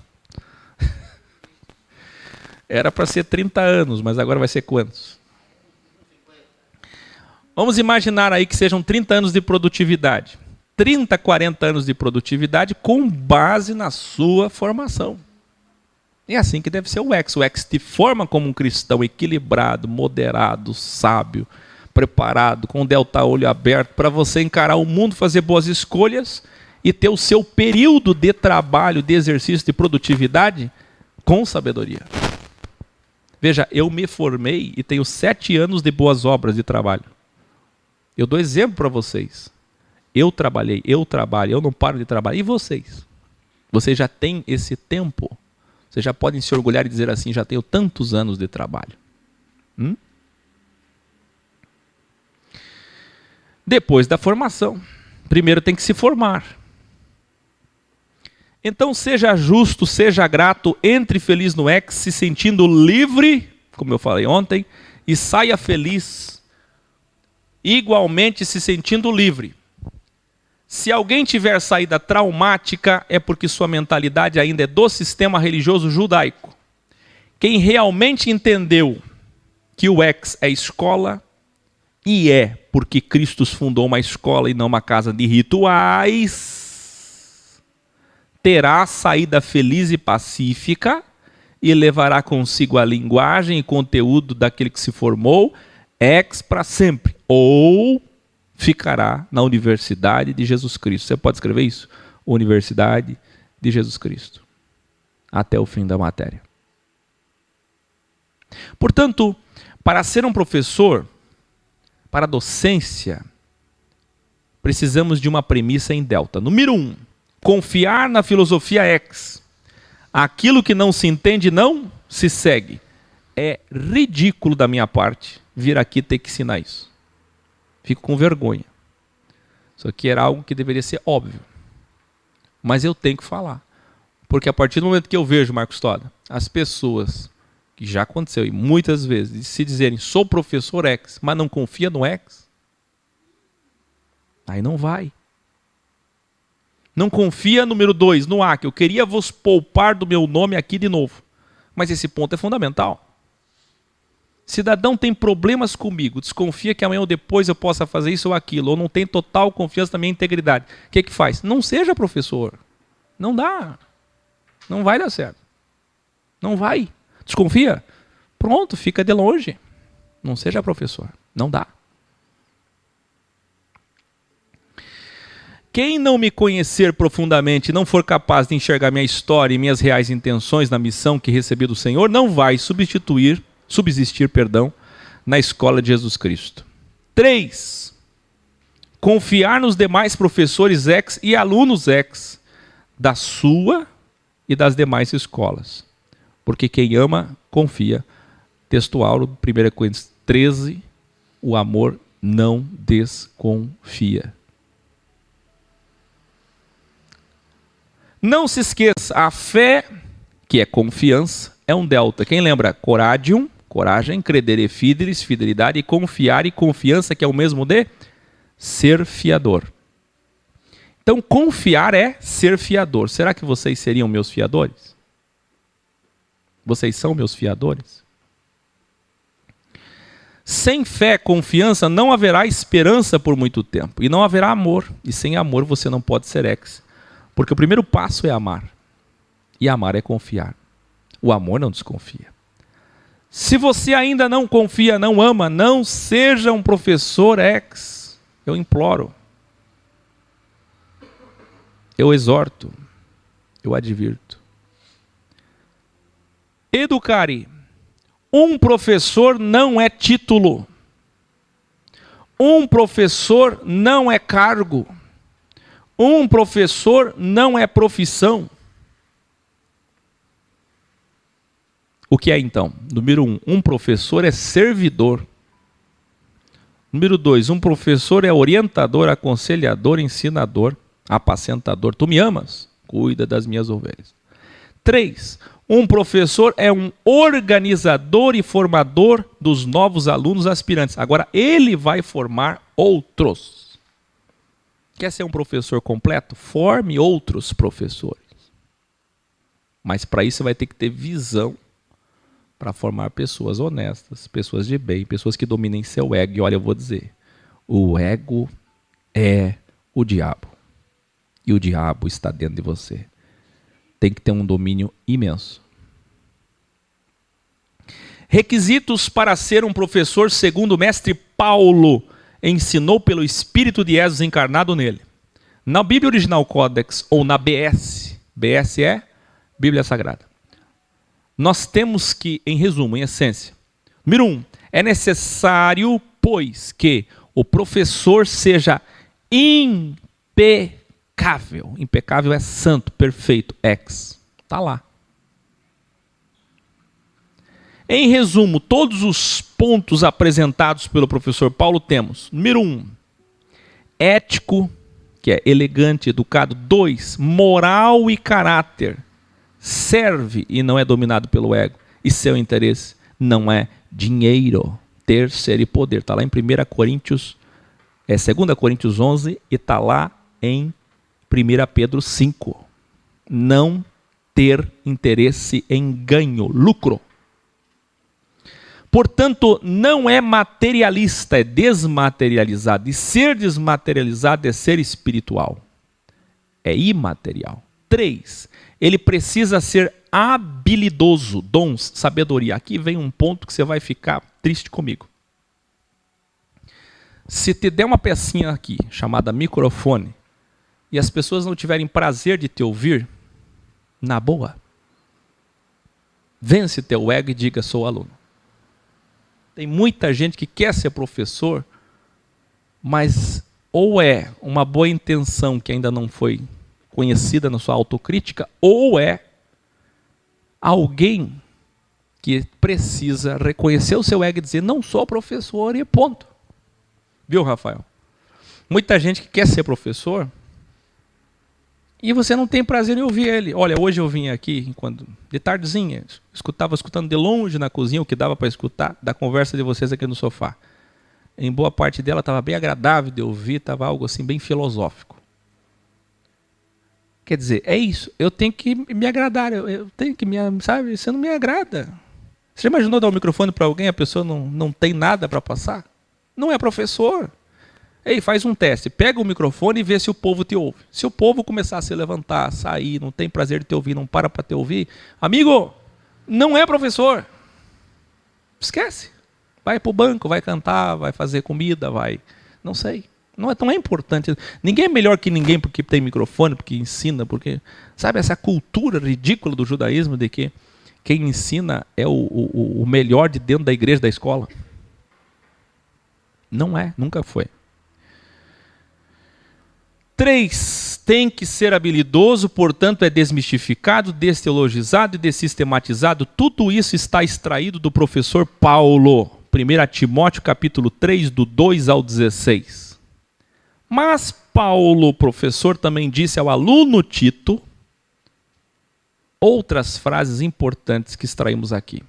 Era para ser 30 anos, mas agora vai ser quantos? Vamos imaginar aí que sejam 30 anos de produtividade. 30, 40 anos de produtividade com base na sua formação. É assim que deve ser o Ex. O Ex te forma como um cristão equilibrado, moderado, sábio, preparado, com o delta olho aberto, para você encarar o mundo, fazer boas escolhas e ter o seu período de trabalho, de exercício, de produtividade com sabedoria. Veja, eu me formei e tenho 7 anos de boas obras de trabalho. Eu dou exemplo para vocês. Eu trabalhei, eu trabalho, eu não paro de trabalhar. E vocês? Vocês já têm esse tempo Vocês já podem se orgulhar e dizer assim, já tenho tantos anos de trabalho. Depois da formação. Primeiro tem que se formar. Então seja justo, seja grato, entre feliz no X, se sentindo livre, como eu falei ontem, e saia feliz, igualmente se sentindo livre. Se alguém tiver saída traumática, é porque sua mentalidade ainda é do sistema religioso judaico. Quem realmente entendeu que o X é escola, e é porque Cristo fundou uma escola e não uma casa de rituais, terá saída feliz e pacífica e levará consigo a linguagem e conteúdo daquele que se formou, X para sempre. Ou ficará na Universidade de Jesus Cristo. Você pode escrever isso? Universidade de Jesus Cristo. Até o fim da matéria. Portanto, para ser um professor, para a docência, precisamos de uma premissa em delta. Número 1, confiar na filosofia X. Aquilo que não se entende não se segue. É ridículo da minha parte vir aqui ter que ensinar isso. Fico com vergonha. Isso aqui era algo que deveria ser óbvio. Mas eu tenho que falar. Porque a partir do momento que eu vejo, Marcos Toda, as pessoas, que já aconteceu e muitas vezes, se dizerem, sou professor X, mas não confia no X, aí não vai. Não confia, número 2, no A, que eu queria vos poupar do meu nome aqui de novo. Mas esse ponto é fundamental. Cidadão tem problemas comigo, desconfia que amanhã ou depois eu possa fazer isso ou aquilo, ou não tem total confiança na minha integridade. O que faz? Não seja professor. Não dá. Não vai dar certo. Não vai. Desconfia? Pronto, fica de longe. Não seja professor. Não dá. Quem não me conhecer profundamente e não for capaz de enxergar minha história e minhas reais intenções na missão que recebi do Senhor, não vai subsistir, na escola de Jesus Cristo. 3. Confiar nos demais professores X e alunos X da sua e das demais escolas. Porque quem ama, confia. Textual, 1 Coríntios 13, o amor não desconfia. Não se esqueça, a fé, que é confiança, é um delta. Quem lembra? Coradium, coragem, credere fidelis, fidelidade, e confiar e confiança, que é o mesmo de ser fiador. Então, confiar é ser fiador. Será que vocês seriam meus fiadores? Vocês são meus fiadores? Sem fé, confiança, não haverá esperança por muito tempo. E não haverá amor. E sem amor você não pode ser ex. Porque o primeiro passo é amar. E amar é confiar. O amor não desconfia. Se você ainda não confia, não ama, não seja um professor ex. Eu imploro. Eu exorto. Eu advirto. Educare. Um professor não é título. Um professor não é cargo. Um professor não é profissão. O que é então? Número 1, um professor é servidor. Número 2, um professor é orientador, aconselhador, ensinador, apacentador. Tu me amas? Cuida das minhas ovelhas. 3, um professor é um organizador e formador dos novos alunos aspirantes. Agora, ele vai formar outros. Quer ser um professor completo? Forme outros professores. Mas para isso você vai ter que ter visão para formar pessoas honestas, pessoas de bem, pessoas que dominem seu ego. E olha, eu vou dizer, o ego é o diabo. E o diabo está dentro de você. Tem que ter um domínio imenso. Requisitos para ser um professor segundo o mestre Paulo ensinou pelo Espírito de Jesus encarnado nele. Na Bíblia Original Codex ou na BS, BS é Bíblia Sagrada. Nós temos que, em resumo, em essência, número 1, é necessário, pois, que o professor seja impecável. Impecável é santo, perfeito, ex. Está lá. Em resumo, todos os pontos apresentados pelo professor Paulo temos: número 1, ético, que é elegante, educado. 2, moral e caráter. Serve e não é dominado pelo ego. E seu interesse não é dinheiro, ter, ser e poder. Está lá em 2 Coríntios 11 e está lá em 1 Pedro 5. Não ter interesse em ganho, lucro. Portanto, não é materialista, é desmaterializado. E ser desmaterializado é ser espiritual. É imaterial. 3, ele precisa ser habilidoso, dons, sabedoria. Aqui vem um ponto que você vai ficar triste comigo. Se te der uma pecinha aqui, chamada microfone, e as pessoas não tiverem prazer de te ouvir, na boa, vence teu ego e diga: sou aluno. Tem muita gente que quer ser professor, mas ou é uma boa intenção que ainda não foi conhecida na sua autocrítica, ou é alguém que precisa reconhecer o seu ego e dizer: não sou professor e ponto. Viu, Rafael? Muita gente que quer ser professor e você não tem prazer em ouvir ele. Olha, hoje eu vim aqui, de tardezinha, estava escutando de longe na cozinha o que dava para escutar da conversa de vocês aqui no sofá. Em boa parte dela estava bem agradável de ouvir, estava algo assim bem filosófico. Quer dizer, é isso, eu tenho que me agradar, eu tenho que sabe, você não me agrada. Você já imaginou dar o microfone para alguém, a pessoa não tem nada para passar? Não é professor. Ei, faz um teste, pega o microfone e vê se o povo te ouve. Se o povo começar a se levantar, sair, não tem prazer de te ouvir, não para te ouvir, amigo, não é professor. Esquece. Vai para o banco, vai cantar, vai fazer comida, vai... Não sei. Não é importante. Ninguém é melhor que ninguém porque tem microfone, porque ensina, porque... Sabe essa cultura ridícula do judaísmo de que quem ensina é o melhor de dentro da igreja, da escola? Não é, nunca foi. 3, tem que ser habilidoso, portanto é desmistificado, desteologizado e dessistematizado. Tudo isso está extraído do professor Paulo. 1 Timóteo capítulo 3, do 2 ao 16. Mas Paulo, professor, também disse ao aluno Tito outras frases importantes que extraímos aqui.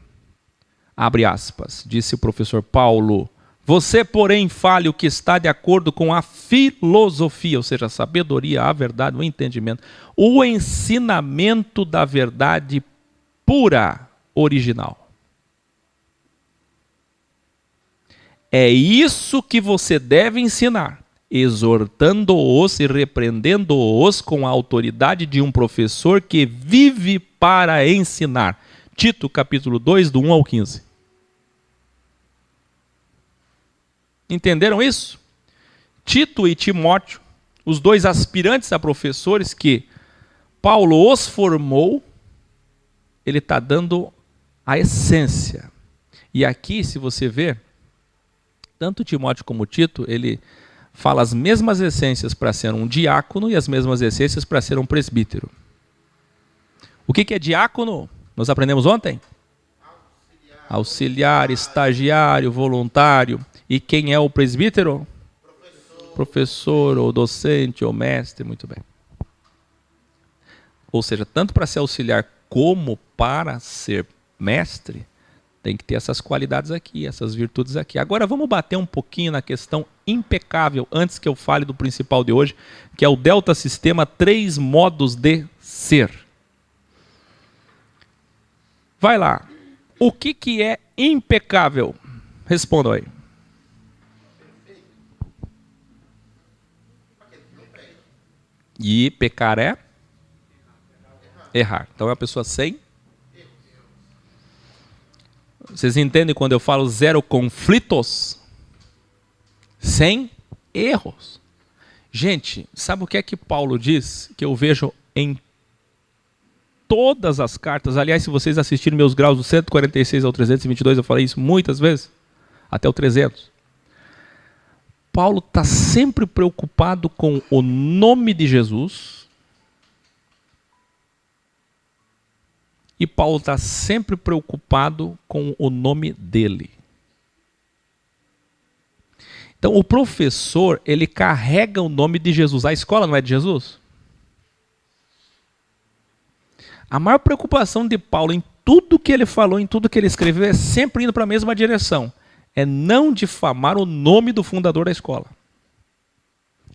Abre aspas, disse o professor Paulo: você, porém, fale o que está de acordo com a filosofia, ou seja, a sabedoria, a verdade, o entendimento, o ensinamento da verdade pura, original. É isso que você deve ensinar, exortando-os e repreendendo-os com a autoridade de um professor que vive para ensinar. Tito, capítulo 2, do 1 ao 15. Entenderam isso? Tito e Timóteo, os dois aspirantes a professores que Paulo os formou, ele está dando a essência. E aqui, se você ver, tanto Timóteo como Tito, ele fala as mesmas essências para ser um diácono e as mesmas essências para ser um presbítero. O que é diácono? Nós aprendemos ontem? Auxiliar, estagiário, voluntário. E quem é o presbítero? Professor, ou docente, ou mestre, muito bem. Ou seja, tanto para ser auxiliar como para ser mestre, tem que ter essas qualidades aqui, essas virtudes aqui. Agora vamos bater um pouquinho na questão impecável, antes que eu fale do principal de hoje, que é o Delta Sistema 3 modos de ser. Vai lá. O que é impecável? Respondam aí. E pecar é? Errar. Então é uma pessoa sem? Vocês entendem quando eu falo zero conflitos? Sem erros. Gente, sabe o que é que Paulo diz? Que eu vejo em todas as cartas. Aliás, se vocês assistirem meus graus do 146 ao 322, eu falei isso muitas vezes. Até o 300. Paulo está sempre preocupado com o nome de Jesus E Paulo está sempre preocupado com o nome dele. Então o professor, ele carrega o nome de Jesus. A escola não é de Jesus? A maior preocupação de Paulo em tudo que ele falou, em tudo que ele escreveu, é sempre indo para a mesma direção. É não difamar o nome do fundador da escola.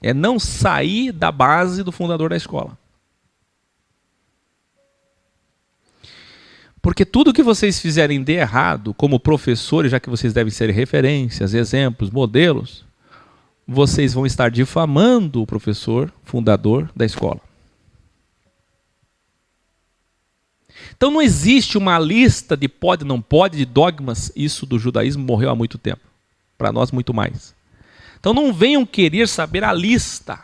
É não sair da base do fundador da escola. Porque tudo que vocês fizerem de errado, como professores, já que vocês devem ser referências, exemplos, modelos, vocês vão estar difamando o professor, fundador da escola. Então não existe uma lista de pode, não pode, de dogmas. Isso do judaísmo morreu há muito tempo. Para nós, muito mais. Então não venham querer saber a lista.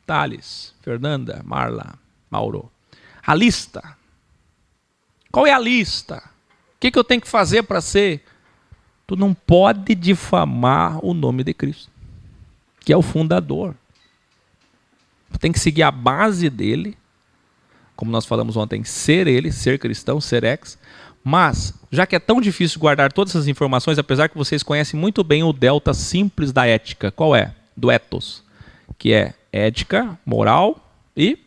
Thales, Fernanda, Marla, Mauro. A lista. Qual é a lista? O que eu tenho que fazer para ser? Tu não pode difamar o nome de Cristo, que é o fundador. Tu tem que seguir a base dele, como nós falamos ontem, ser ele, ser cristão, ser ex. Mas, já que é tão difícil guardar todas essas informações, apesar que vocês conhecem muito bem o delta simples da ética. Qual é? Do ethos. Que é ética, moral e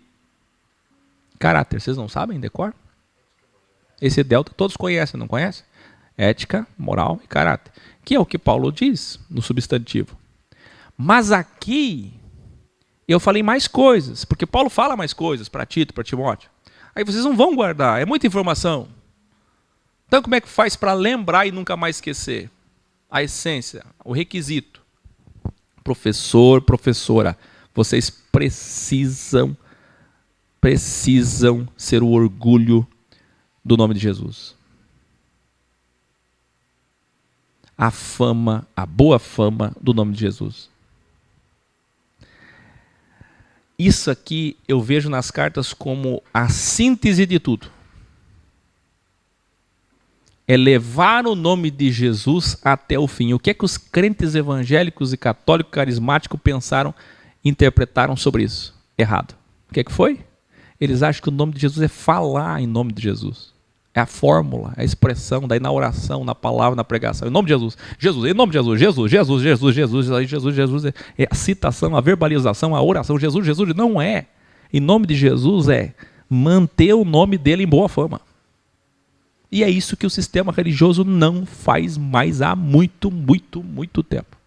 caráter. Vocês não sabem, decor? Esse delta todos conhecem, não conhecem? Ética, moral e caráter. Que é o que Paulo diz no substantivo. Mas aqui eu falei mais coisas, porque Paulo fala mais coisas para Tito, para Timóteo. Aí vocês não vão guardar, é muita informação. Então como é que faz para lembrar e nunca mais esquecer? A essência, o requisito. Professor, professora, vocês precisam ser o orgulho do nome de Jesus. A fama, a boa fama do nome de Jesus. Isso aqui eu vejo nas cartas como a síntese de tudo. É levar o nome de Jesus até o fim. O que é que os crentes evangélicos e católicos carismáticos pensaram, interpretaram sobre isso? Errado. O que é que foi? Eles acham que o nome de Jesus é falar em nome de Jesus. É a fórmula, a expressão da inauguração, na palavra, na pregação. Em nome de Jesus. Jesus, em nome de Jesus. Jesus, Jesus, Jesus, Jesus, Jesus, Jesus. É a citação, a verbalização, a oração. Jesus, Jesus. Não é. Em nome de Jesus é manter o nome dele em boa fama. E é isso que o sistema religioso não faz mais há muito, muito, muito tempo.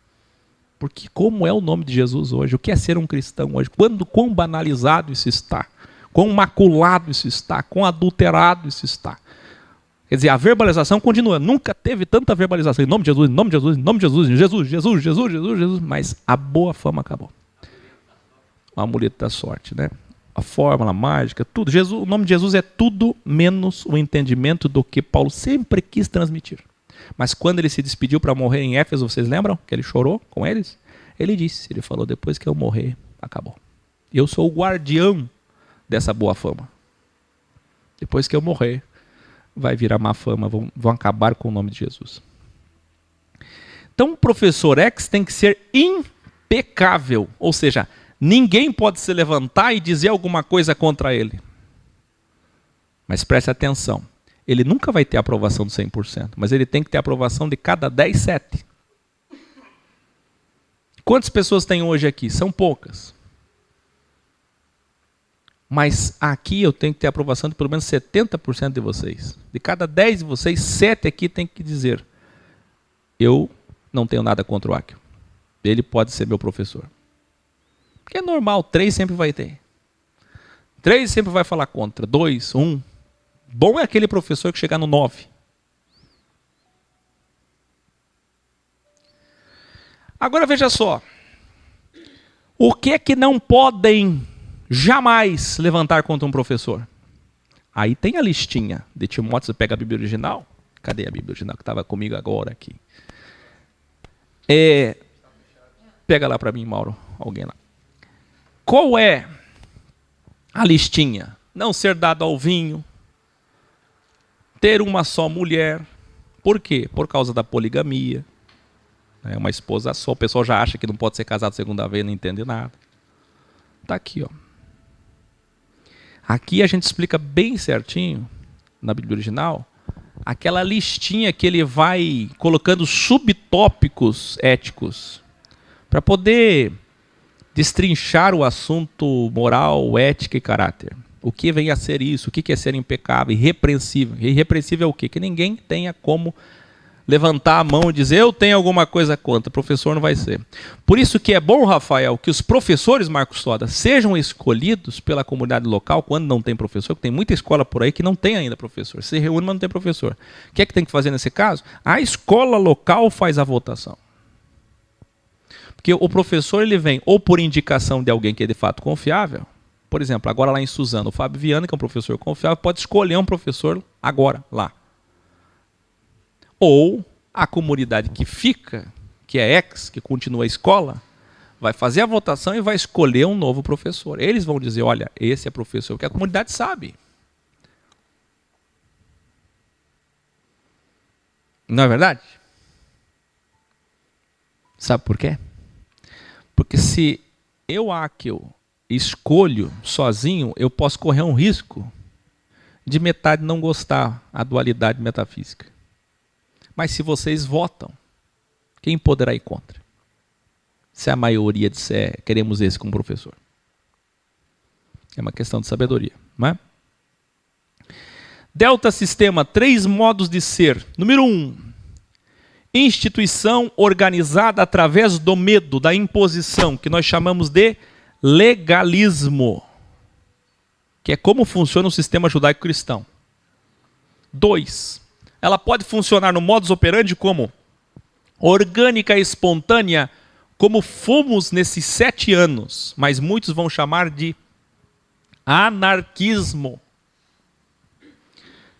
Porque como é o nome de Jesus hoje? O que é ser um cristão hoje? Quão banalizado isso está? Quão maculado isso está? Quão adulterado isso está? Quer dizer, a verbalização continua. Nunca teve tanta verbalização. Em nome de Jesus, em nome de Jesus, em nome de Jesus, Jesus, Jesus, Jesus, Jesus, Jesus. Mas a boa fama acabou. O amuleto da sorte, né? A fórmula mágica, tudo. Jesus, o nome de Jesus é tudo menos o entendimento do que Paulo sempre quis transmitir. Mas quando ele se despediu para morrer em Éfeso, vocês lembram que ele chorou com eles? Ele disse, ele falou, depois que eu morrer, acabou. Eu sou o guardião dessa boa fama. Depois que eu morrer, vai virar má fama, vão acabar com o nome de Jesus. Então o professor X tem que ser impecável, ou seja, ninguém pode se levantar e dizer alguma coisa contra ele. Mas preste atenção, ele nunca vai ter aprovação de 100%, mas ele tem que ter aprovação de cada 10, 7. Quantas pessoas tem hoje aqui? São poucas. Mas aqui eu tenho que ter aprovação de pelo menos 70% de vocês. De cada 10 de vocês, 7 aqui tem que dizer, eu não tenho nada contra o Akio. Ele pode ser meu professor. Porque é normal, 3 sempre vai ter. 3 sempre vai falar contra, 2, 1. Bom é aquele professor que chegar no 9. Agora veja só. O que é que não podem jamais levantar contra um professor? Aí tem a listinha de Timóteo. Você pega a Bíblia original. Cadê a Bíblia original que estava comigo agora aqui? Pega lá para mim, Mauro. Alguém lá. Qual é a listinha? Não ser dado ao vinho. Ter uma só mulher. Por quê? Por causa da poligamia. É uma esposa só. O pessoal já acha que não pode ser casado segunda vez, não entende nada. Está aqui, ó. Aqui a gente explica bem certinho, na Bíblia original, aquela listinha que ele vai colocando subtópicos éticos para poder destrinchar o assunto moral, ética e caráter. O que vem a ser isso? O que é ser impecável? Irrepreensível. Irrepreensível é o quê? Que ninguém tenha como levantar a mão e dizer eu tenho alguma coisa contra. Professor não vai ser. Por isso que é bom, Rafael, que os professores, Marcos Soda, sejam escolhidos pela comunidade local quando não tem professor, porque tem muita escola por aí que não tem ainda professor. Se reúne, mas não tem professor. O que é que tem que fazer nesse caso? A escola local faz a votação. Porque o professor ele vem ou por indicação de alguém que é de fato confiável. Por exemplo, agora lá em Suzano, o Fábio Viana, que é um professor confiável, pode escolher um professor agora, lá. Ou a comunidade que fica, que é ex, que continua a escola, vai fazer a votação e vai escolher um novo professor. Eles vão dizer, olha, esse é professor, porque a comunidade sabe. Não é verdade? Sabe por quê? Porque se eu, Áquil, escolho sozinho, eu posso correr um risco de metade não gostar a dualidade metafísica. Mas se vocês votam, quem poderá ir contra? Se a maioria disser, queremos esse como professor. É uma questão de sabedoria, não é? Delta Sistema, 3 modos de ser. Número 1, instituição organizada através do medo, da imposição, que nós chamamos de legalismo, que é como funciona o sistema judaico-cristão. 2, ela pode funcionar no modus operandi como orgânica e espontânea, como fomos nesses 7 anos, mas muitos vão chamar de anarquismo.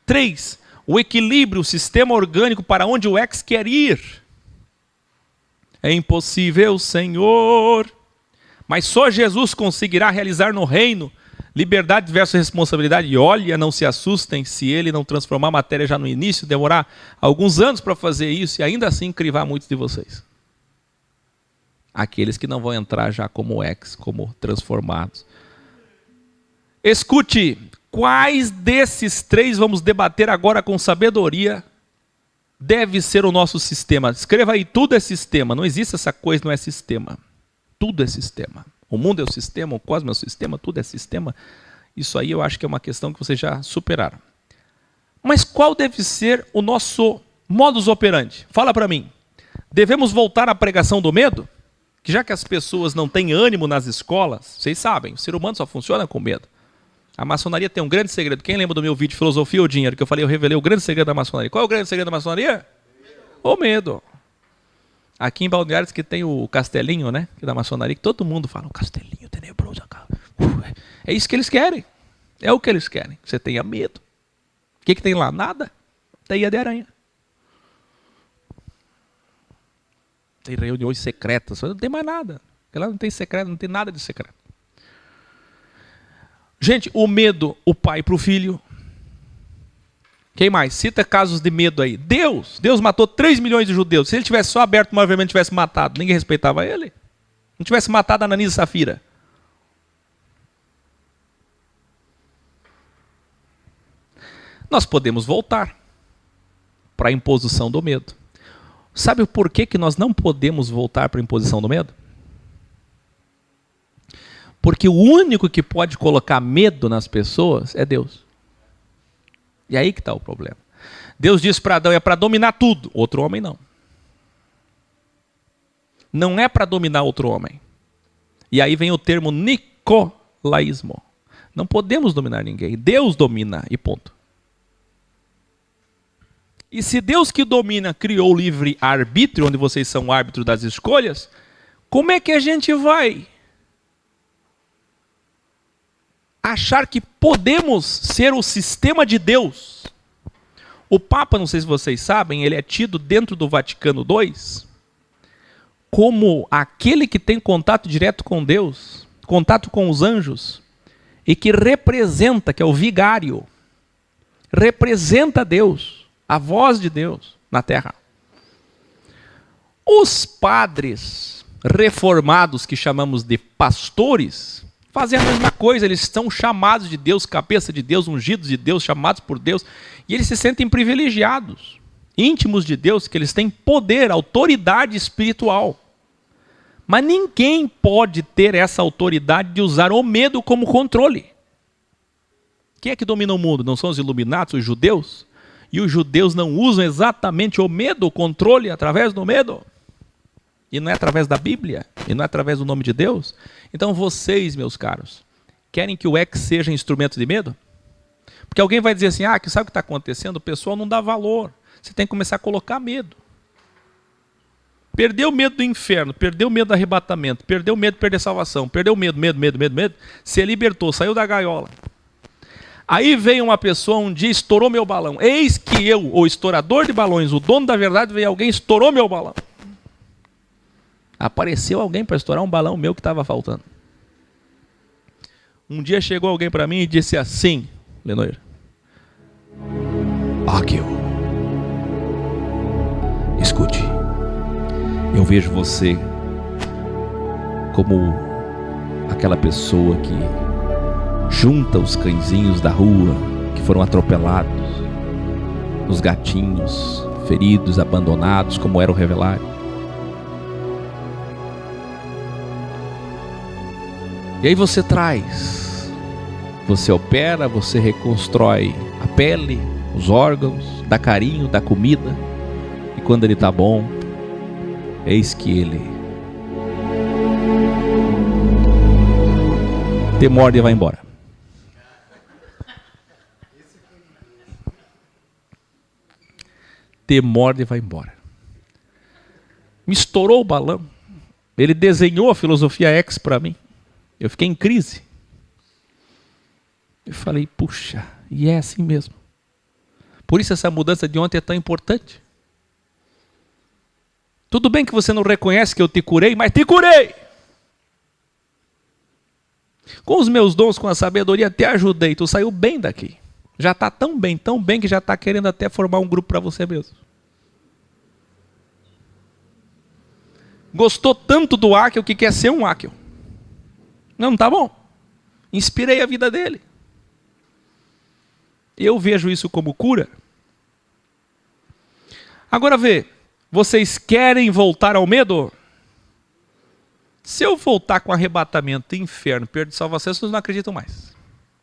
3, o equilíbrio, o sistema orgânico para onde o ex quer ir. É impossível, Senhor, mas só Jesus conseguirá realizar no reino liberdade versus responsabilidade. E olha, não se assustem se ele não transformar a matéria já no início, demorar alguns anos para fazer isso e ainda assim crivar muitos de vocês. Aqueles que não vão entrar já como ex, como transformados. Escute, quais desses 3 vamos debater agora com sabedoria deve ser o nosso sistema? Escreva aí, tudo é sistema. Não existe essa coisa, não é sistema. Tudo é sistema. O mundo é o sistema, o cosmos é o sistema, tudo é sistema. Isso aí eu acho que é uma questão que vocês já superaram. Mas qual deve ser o nosso modus operandi? Fala para mim. Devemos voltar à pregação do medo? Que já que as pessoas não têm ânimo nas escolas, vocês sabem, o ser humano só funciona com medo. A maçonaria tem um grande segredo. Quem lembra do meu vídeo Filosofia ou Dinheiro? Que eu falei, eu revelei o grande segredo da maçonaria. Qual é o grande segredo da maçonaria? O medo. Aqui em Balneário que tem o castelinho, né? Que é da maçonaria, que todo mundo fala, um castelinho tenebroso. É isso que eles querem. É o que eles querem. Você tenha medo. O que tem lá? Nada. Teia de aranha. Tem reuniões secretas. Não tem mais nada. Porque lá não tem secreto, não tem nada de secreto. Gente, o medo, o pai para o filho. Quem mais? Cita casos de medo aí. Deus matou 3 milhões de judeus. Se ele tivesse só aberto uma vermelha e tivesse matado, ninguém respeitava ele. Não tivesse matado Ananias e Safira. Nós podemos voltar para a imposição do medo. Sabe o porquê que nós não podemos voltar para a imposição do medo? Porque o único que pode colocar medo nas pessoas é Deus. E aí que está o problema. Deus disse para Adão, é para dominar tudo. Outro homem não. Não é para dominar outro homem. E aí vem o termo nicolaísmo. Não podemos dominar ninguém. Deus domina e ponto. E se Deus que domina criou o livre-arbítrio, onde vocês são árbitros das escolhas, como é que a gente vai achar que podemos ser o sistema de Deus? O Papa, não sei se vocês sabem, ele é tido dentro do Vaticano II como aquele que tem contato direto com Deus, contato com os anjos, e que representa, que é o vigário, representa Deus, a voz de Deus na terra. Os padres reformados, que chamamos de pastores, Fazem a mesma coisa, eles são chamados de Deus, cabeça de Deus, ungidos de Deus, chamados por Deus, e eles se sentem privilegiados, íntimos de Deus, que eles têm poder, autoridade espiritual. Mas ninguém pode ter essa autoridade de usar o medo como controle. Quem é que domina o mundo? Não são os iluminados, os judeus? E os judeus não usam exatamente o medo, o controle, através do medo? E não é através da Bíblia? E não é através do nome de Deus? Então vocês, meus caros, querem que o X seja instrumento de medo? Porque alguém vai dizer assim, que sabe o que está acontecendo? O pessoal não dá valor. Você tem que começar a colocar medo. Perdeu o medo do inferno, perdeu o medo do arrebatamento, perdeu o medo de perder a salvação, perdeu o medo, se libertou, saiu da gaiola. Aí veio uma pessoa um dia, estourou meu balão. Eis que eu, o estourador de balões, o dono da verdade, veio alguém, estourou meu balão. Apareceu alguém para estourar um balão meu que estava faltando. Um dia chegou alguém para mim e disse assim, Lenoir, Áquil, escute, eu vejo você como aquela pessoa que junta os cãezinhos da rua que foram atropelados, os gatinhos feridos, abandonados, como era o Revelário. E aí você traz, você opera, você reconstrói a pele, os órgãos, dá carinho, dá comida. E quando ele está bom, eis que ele te morde e vai embora. Te morde e vai embora. Me estourou o balão. Ele desenhou a filosofia X para mim. Eu fiquei em crise. Eu falei, puxa, e é assim mesmo. Por isso essa mudança de ontem é tão importante. Tudo bem que você não reconhece que eu te curei, mas te curei. Com os meus dons, com a sabedoria, te ajudei. Tu saiu bem daqui. Já está tão bem que já está querendo até formar um grupo para você mesmo. Gostou tanto do Áquil que quer ser um Áquil. Não está bom. Inspirei a vida dele. Eu vejo isso como cura. Agora vê, vocês querem voltar ao medo? Se eu voltar com arrebatamento, inferno, perda de salvação, vocês não acreditam mais.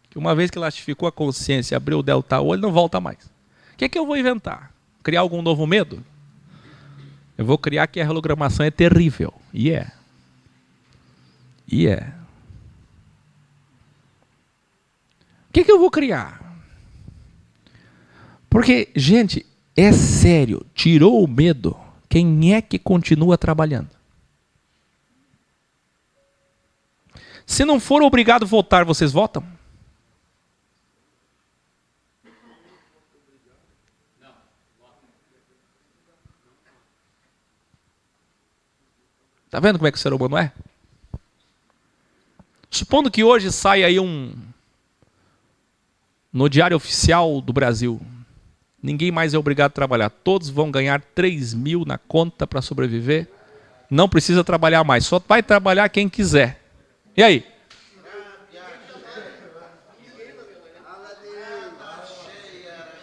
Que uma vez que lastificou a consciência, abriu o delta olho, não volta mais. O que é que eu vou inventar? Criar algum novo medo? Eu vou criar que a hologramação é terrível. E é. O que é que eu vou criar? Porque, gente, é sério, tirou o medo, quem é que continua trabalhando? Se não for obrigado a votar, vocês votam? Está vendo como é que o ser humano é? Supondo que hoje saia aí no Diário Oficial do Brasil, ninguém mais é obrigado a trabalhar, todos vão ganhar 3 mil na conta para sobreviver, não precisa trabalhar mais, só vai trabalhar quem quiser. E aí?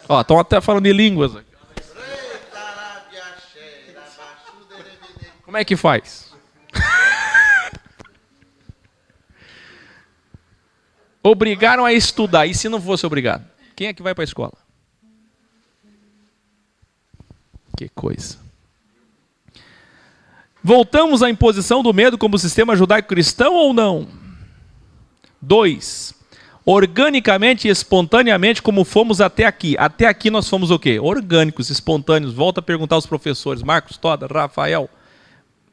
Ó, estão até falando de línguas. Como é que faz? Obrigaram a estudar. E se não fosse obrigado? Quem é que vai para a escola? Que coisa. Voltamos à imposição do medo como sistema judaico-cristão ou não? 2. Organicamente e espontaneamente como fomos até aqui. Até aqui nós fomos o quê? Orgânicos, espontâneos. Volta a perguntar aos professores. Marcos, Toda, Rafael,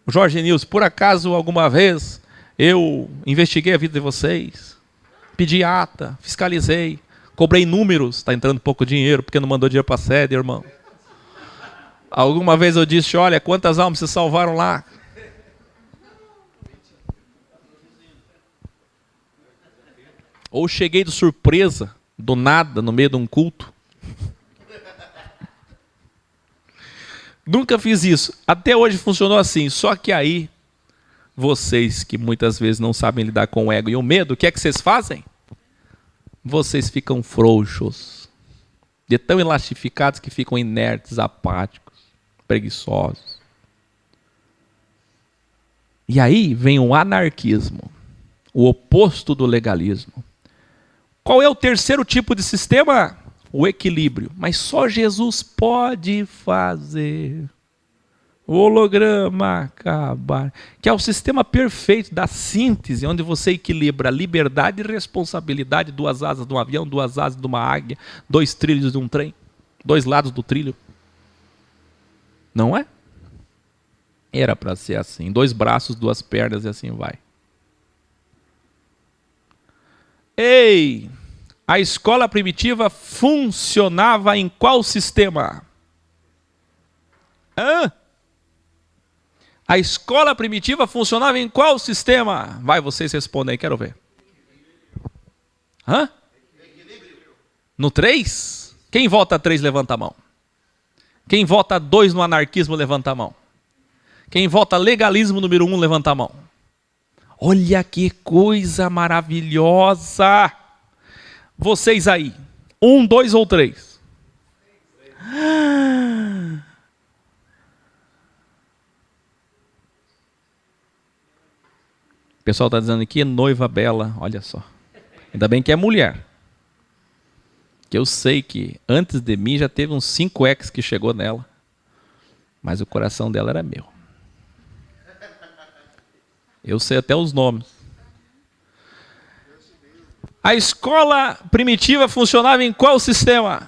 Jorge Nilson. Por acaso alguma vez eu investiguei a vida de vocês? Pedi ata, fiscalizei, cobrei números, está entrando pouco dinheiro, porque não mandou dinheiro para a sede, irmão. Alguma vez eu disse, olha, quantas almas se salvaram lá? Ou cheguei de surpresa, do nada, no meio de um culto. Nunca fiz isso. Até hoje funcionou assim, só que aí Vocês que muitas vezes não sabem lidar com o ego e o medo, o que é que vocês fazem? Vocês ficam frouxos, de tão elastificados que ficam inertes, apáticos, preguiçosos. E aí vem o anarquismo, o oposto do legalismo. Qual é o terceiro tipo de sistema? O equilíbrio. Mas só Jesus pode fazer. O holograma acabar. Que é o sistema perfeito da síntese, onde você equilibra liberdade e responsabilidade, 2 asas de um avião, 2 asas de uma águia, 2 trilhos de um trem, 2 lados do trilho. Não é? Era para ser assim. 2 braços, 2 pernas e assim vai. Ei! A escola primitiva funcionava em qual sistema? Hã? A escola primitiva funcionava em qual sistema? Vai, vocês respondem aí, quero ver. Hã? No 3? Quem vota 3, levanta a mão. Quem vota 2 no anarquismo, levanta a mão. Quem vota legalismo número 1, levanta a mão. Olha que coisa maravilhosa! Vocês aí, 1, 2 ou 3? O pessoal está dizendo aqui, noiva bela, olha só. Ainda bem que é mulher. Que eu sei que antes de mim já teve uns 5 ex que chegou nela. Mas o coração dela era meu. Eu sei até os nomes. A escola primitiva funcionava em qual sistema?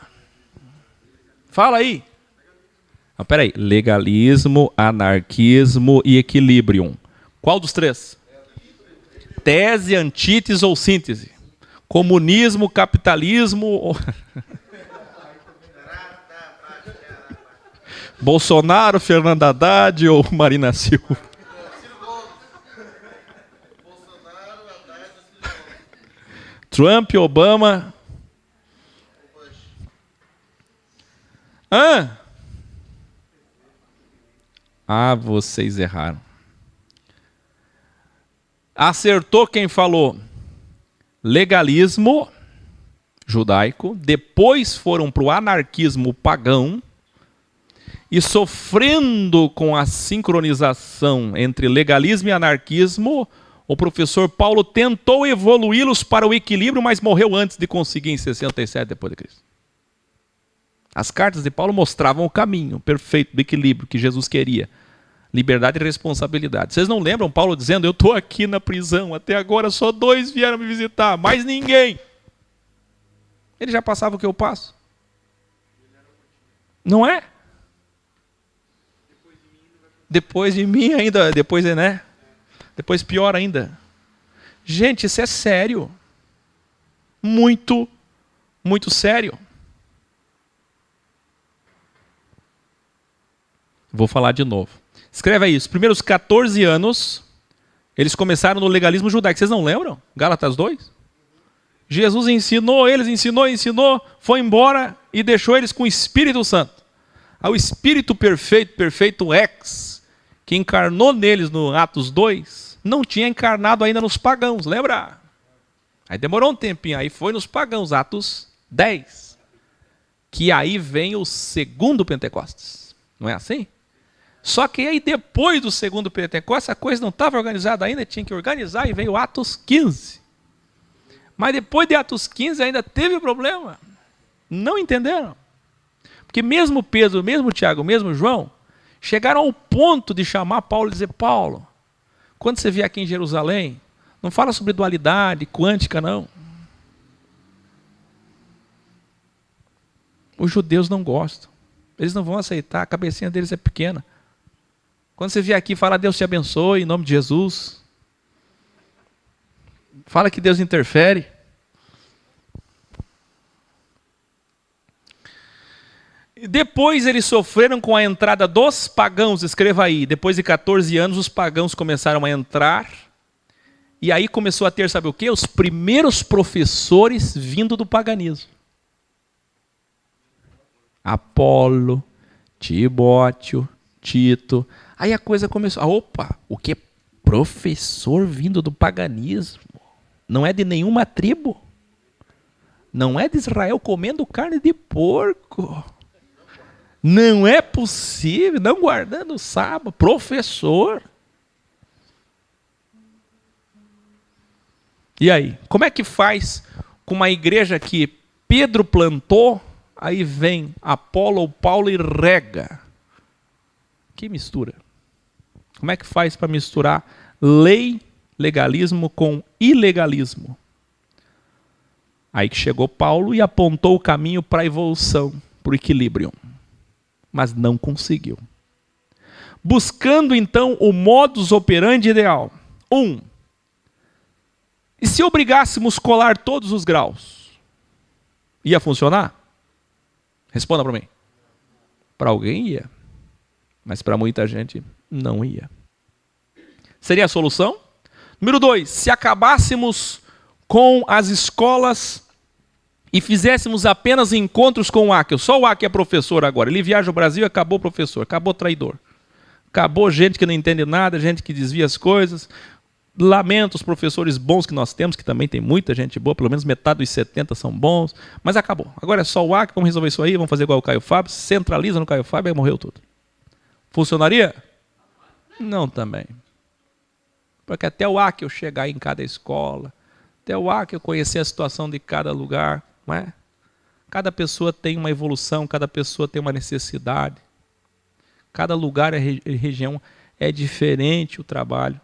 Fala aí. Não, peraí. Legalismo, anarquismo e equilibrium. Qual dos 3? Tese, antítese ou síntese? Comunismo, capitalismo... Bolsonaro, Fernando Haddad ou Marina Silva? Trump, Obama. Vocês erraram. Acertou quem falou legalismo judaico, depois foram para o anarquismo pagão, e sofrendo com a sincronização entre legalismo e anarquismo, o professor Paulo tentou evoluí-los para o equilíbrio, mas morreu antes de conseguir em 67 depois de Cristo. As cartas de Paulo mostravam o caminho perfeito do equilíbrio que Jesus queria. Liberdade e responsabilidade. Vocês não lembram Paulo dizendo, eu estou aqui na prisão, até agora só 2 vieram me visitar, mais ninguém. Ele já passava o que eu passo. Não é? Depois de mim ainda, depois, né? Depois pior ainda. Gente, isso é sério. Muito, muito sério. Vou falar de novo. Escreve aí, os primeiros 14 anos, eles começaram no legalismo judaico. Vocês não lembram? Gálatas 2? Jesus ensinou, ensinou, foi embora e deixou eles com o Espírito Santo. O Espírito perfeito ex, que encarnou neles no Atos 2, não tinha encarnado ainda nos pagãos, lembra? Aí demorou um tempinho, aí foi nos pagãos, Atos 10. Que aí vem o segundo Pentecostes. Não é assim? Só que aí depois do segundo Pentecostes, a coisa não estava organizada ainda, tinha que organizar e veio Atos 15. Mas depois de Atos 15 ainda teve problema. Não entenderam? Porque mesmo Pedro, mesmo Tiago, mesmo João, chegaram ao ponto de chamar Paulo e dizer, Paulo, quando você vier aqui em Jerusalém, não fala sobre dualidade quântica, não. Os judeus não gostam. Eles não vão aceitar, a cabecinha deles é pequena. Quando você vier aqui, fala Deus te abençoe, em nome de Jesus. Fala que Deus interfere. Depois eles sofreram com a entrada dos pagãos, escreva aí. Depois de 14 anos, os pagãos começaram a entrar. E aí começou a ter, sabe o quê? Os primeiros professores vindo do paganismo. Apolo, Timóteo, Tito. Aí a coisa começou. Opa, o que Professor vindo do paganismo. Não é de nenhuma tribo. Não é de Israel comendo carne de porco. Não é possível, não guardando o sábado. Professor. E aí, como é que faz com uma igreja que Pedro plantou, aí vem Apolo ou Paulo e rega? Que mistura? Como é que faz para misturar lei, legalismo com ilegalismo? Aí que chegou Paulo e apontou o caminho para a evolução, para o equilíbrio. Mas não conseguiu. Buscando então o modus operandi ideal. 1. E se obrigássemos colar todos os graus? Ia funcionar? Responda para mim. Para alguém ia. Mas para muita gente não ia. Seria a solução? Número 2. Se acabássemos com as escolas e fizéssemos apenas encontros com o Áquil. Só o Áquil é professor agora. Ele viaja o Brasil e acabou professor. Acabou traidor. Acabou gente que não entende nada, gente que desvia as coisas. Lamento os professores bons que nós temos, que também tem muita gente boa, pelo menos metade dos 70 são bons, mas acabou. Agora é só o Áquil, vamos resolver isso aí, vamos fazer igual o Caio Fábio, centraliza no Caio Fábio e morreu tudo. Funcionaria? Não também. Porque até o Áquil chegar em cada escola, até o Áquil conhecer a situação de cada lugar, não é? Cada pessoa tem uma evolução, cada pessoa tem uma necessidade. Cada lugar e região é diferente o trabalho.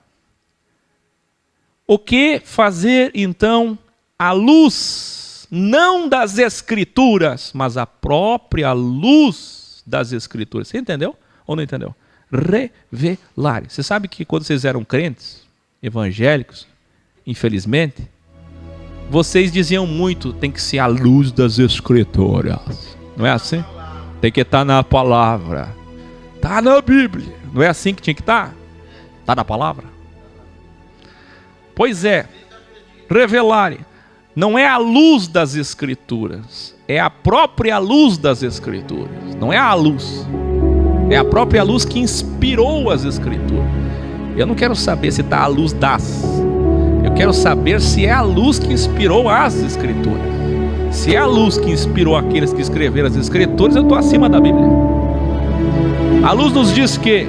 O que fazer, então, à luz, não das Escrituras, mas a própria luz das Escrituras? Você entendeu ou não entendeu? Revelar. Você sabe que quando vocês eram crentes, evangélicos, infelizmente, vocês diziam muito, tem que ser a luz das Escrituras. Não é assim? Tem que estar na palavra. Está na Bíblia. Não é assim que tinha que estar? Está na palavra? Pois é, revelar não é a luz das Escrituras, é a própria luz das Escrituras. Não é a luz, é a própria luz que inspirou as Escrituras. Eu não quero saber se está a luz das, eu quero saber se é a luz que inspirou as Escrituras. Se é a luz que inspirou aqueles que escreveram as Escrituras, eu estou acima da Bíblia. A luz nos diz que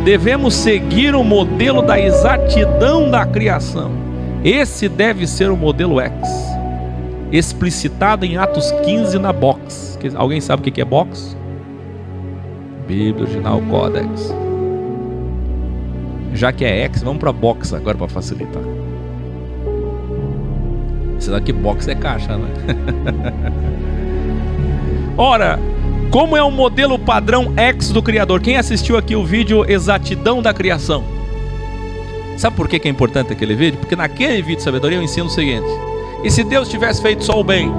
devemos seguir o modelo da exatidão da criação. Esse deve ser o modelo X, explicitado em Atos 15 na box. Alguém sabe o que é box? Bíblia Original Codex. Já que é X, vamos para box agora para facilitar. Esse daqui box é caixa, né? Ora, como é o modelo padrão X do Criador? Quem assistiu aqui o vídeo Exatidão da Criação? Sabe por que é importante aquele vídeo? Porque naquele vídeo de sabedoria eu ensino o seguinte: e se Deus tivesse feito só o bem?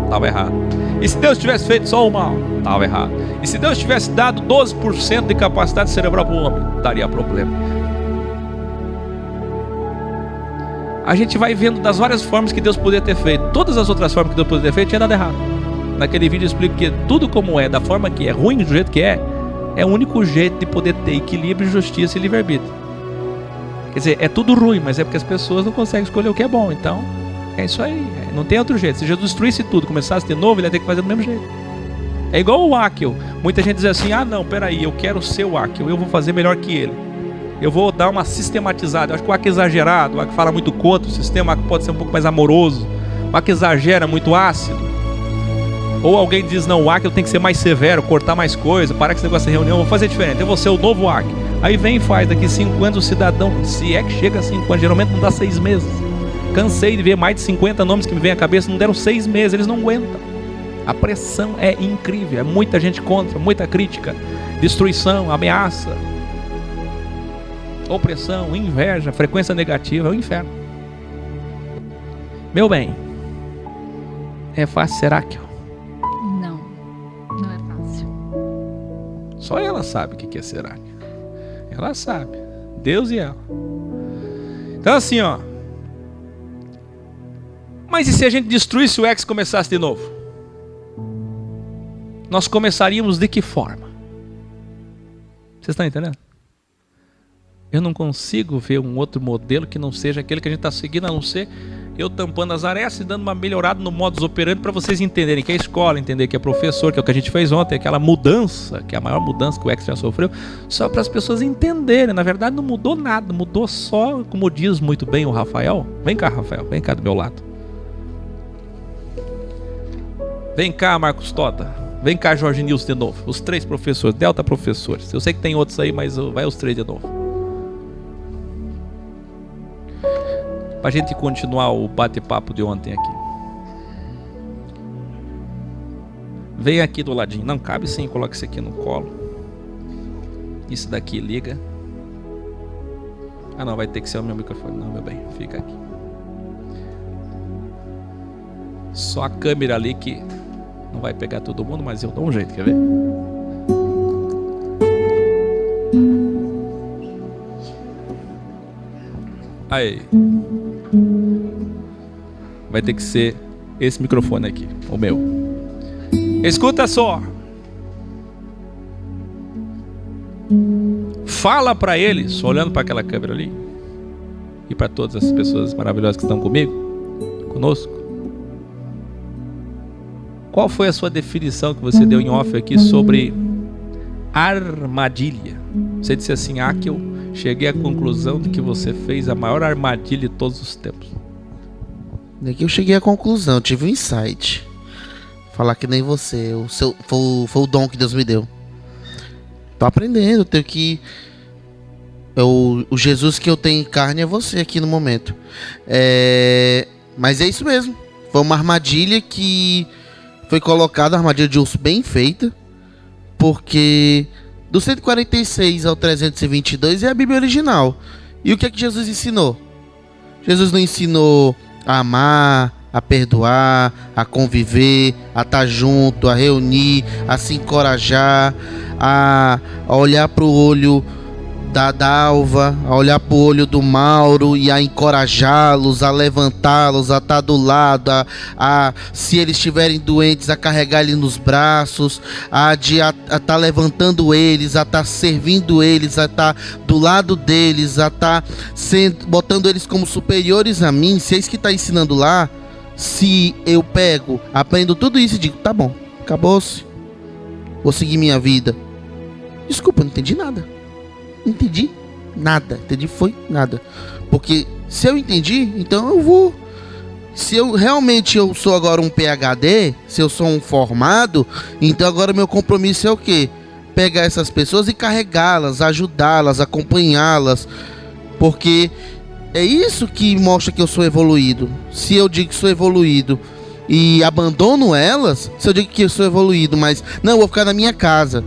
Estava errado. E se Deus tivesse feito só o mal? Estava errado. E se Deus tivesse dado 12% de capacidade cerebral para o homem? Daria problema. A gente vai vendo das várias formas que Deus poderia ter feito. Todas as outras formas que Deus poderia ter feito tinha dado errado. Naquele vídeo eu explico que tudo como é, da forma que é, ruim do jeito que é o único jeito de poder ter equilíbrio, justiça e livre-arbítrio. Quer dizer, é tudo ruim, mas é porque as pessoas não conseguem escolher o que é bom. Então, é isso aí, não tem outro jeito. Se Jesus destruísse tudo, começasse de novo, ele ia ter que fazer do mesmo jeito. É igual o Áquil. Muita gente diz assim: ah não, peraí, eu quero ser o Áquil, eu vou fazer melhor que ele. Eu vou dar uma sistematizada. Eu acho que o Áquil é exagerado, o Áquil fala muito contra o sistema, o Áquil pode ser um pouco mais amoroso, o Áquil exagera, muito ácido. Ou alguém diz: não, o Áquil tem que ser mais severo, cortar mais coisa, parar com esse negócio de reunião, vou fazer diferente, eu vou ser o novo Áquil. Aí vem e faz, daqui 5 anos o cidadão, se é que chega a 5 anos, geralmente não dá 6 meses. Cansei de ver mais de 50 nomes que me vêm à cabeça, não deram 6 meses, eles não aguentam. A pressão é incrível, é muita gente contra, muita crítica, destruição, ameaça, opressão, inveja, frequência negativa, é o inferno. Meu bem, é fácil ser Áquil? Não, não é fácil. Só ela sabe o que é ser Áquil. Ela sabe, Deus e ela. Então assim, ó. Mas e se a gente destruísse o X e começasse de novo? Nós começaríamos de que forma? Vocês estão entendendo? Eu não consigo ver um outro modelo que não seja aquele que a gente está seguindo, a não ser eu tampando as arestas e dando uma melhorada no modus operandi para vocês entenderem que é escola, entender que é professor, que é o que a gente fez ontem, aquela mudança, que é a maior mudança que o X já sofreu, só para as pessoas entenderem. Na verdade não mudou nada, mudou só, como diz muito bem o Rafael. Vem cá, Rafael, vem cá do meu lado. Vem cá, Marcos Tota. Vem cá, Jorge Nilson de novo. Os 3 professores, Delta professores. Eu sei que tem outros aí, mas vai os 3 de novo. Pra gente continuar o bate-papo de ontem aqui. Vem aqui do ladinho. Não, cabe sim, coloca isso aqui no colo. Isso daqui liga. Ah não, vai ter que ser o meu microfone. Não, meu bem, fica aqui. Só a câmera ali que não vai pegar todo mundo, mas eu dou um jeito, quer ver? Aí. Vai ter que ser esse microfone aqui, o meu. Escuta só. Fala para eles, olhando para aquela câmera ali, e para todas as pessoas maravilhosas que estão conosco. Qual foi a sua definição que você deu em off aqui sobre armadilha? Você disse assim: que eu cheguei à conclusão de que você fez a maior armadilha de todos os tempos. Daqui eu cheguei à conclusão, eu tive um insight. Falar que nem você, foi o dom que Deus me deu. Tô aprendendo, tenho que... O Jesus que eu tenho em carne é você aqui no momento. Mas é isso mesmo. Foi uma armadilha que foi colocada, armadilha de urso bem feita. Porque do 146 ao 322 é a Bíblia original. E o que é que Jesus ensinou? Jesus não ensinou a amar, a perdoar, a conviver, a estar junto, a reunir, a se encorajar, a olhar para o olho da Dalva, a olhar para o olho do Mauro e a encorajá-los, a levantá-los, a estar do lado, a se eles estiverem doentes, a carregar eles nos braços, a estar levantando eles, a estar servindo eles, a estar do lado deles, a estar botando eles como superiores a mim. Se é isso que está ensinando lá, se eu pego, aprendo tudo isso e digo: tá bom, acabou-se, vou seguir minha vida. Desculpa, não entendi nada. Entendi nada, foi nada. Porque se eu entendi, então eu vou. Se eu realmente sou agora um PhD, se eu sou um formado, então agora meu compromisso é o quê? Pegar essas pessoas e carregá-las, ajudá-las, acompanhá-las. Porque é isso que mostra que eu sou evoluído. Se eu digo que sou evoluído e abandono elas, se eu digo que eu sou evoluído, mas não, eu vou ficar na minha casa.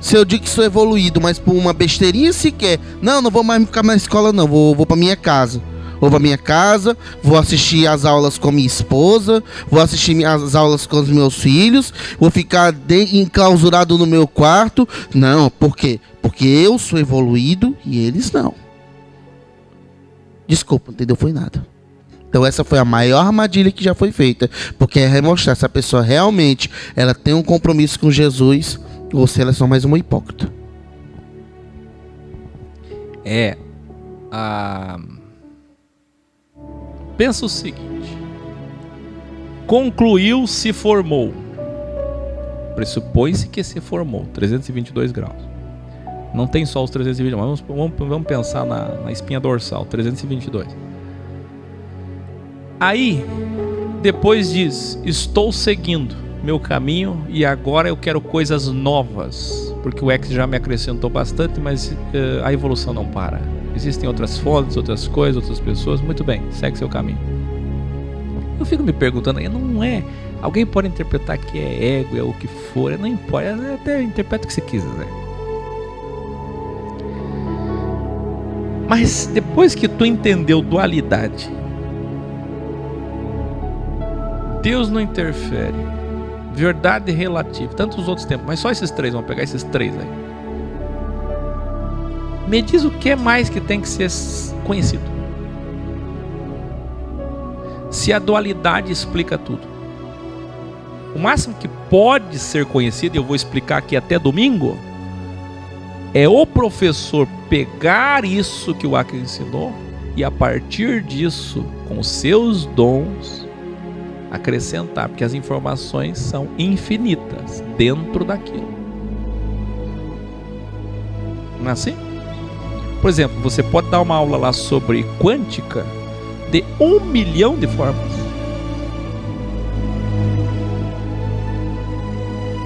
Se eu digo que sou evoluído, mas por uma besteirinha sequer, não vou mais ficar na escola não, vou pra minha casa. Vou pra minha casa, vou assistir as aulas com minha esposa, vou assistir as aulas com os meus filhos, vou ficar enclausurado no meu quarto. Não, por quê? Porque eu sou evoluído e eles não. Desculpa, entendeu? Foi nada. Então essa foi a maior armadilha que já foi feita, porque é mostrar se a pessoa realmente ela tem um compromisso com Jesus, ou se ela é só mais uma hipócrita. Pensa o seguinte: concluiu, se formou. Pressupõe-se que se formou, 322 graus. Não tem só os 322, mas vamos pensar na espinha dorsal, 322. Aí, depois diz: estou seguindo meu caminho e agora eu quero coisas novas, porque o X já me acrescentou bastante, mas a evolução não para. Existem outras fontes, outras coisas, outras pessoas. Muito bem, segue seu caminho. Eu fico me perguntando, não é? Alguém pode interpretar que é ego, é o que for, não importa, até interpreta o que você quiser. Mas depois que tu entendeu dualidade, Deus não interfere, verdade relativa, tantos outros tempos, mas só esses 3, vamos pegar esses 3 aí. Me diz o que mais que tem que ser conhecido. Se a dualidade explica tudo, o máximo que pode ser conhecido, e eu vou explicar aqui até domingo, É o professor pegar isso que o Acker ensinou e a partir disso, com os seus dons, acrescentar, porque as informações são infinitas dentro daquilo. Não é assim? Por exemplo, você pode dar uma aula lá sobre quântica de 1 milhão de formas.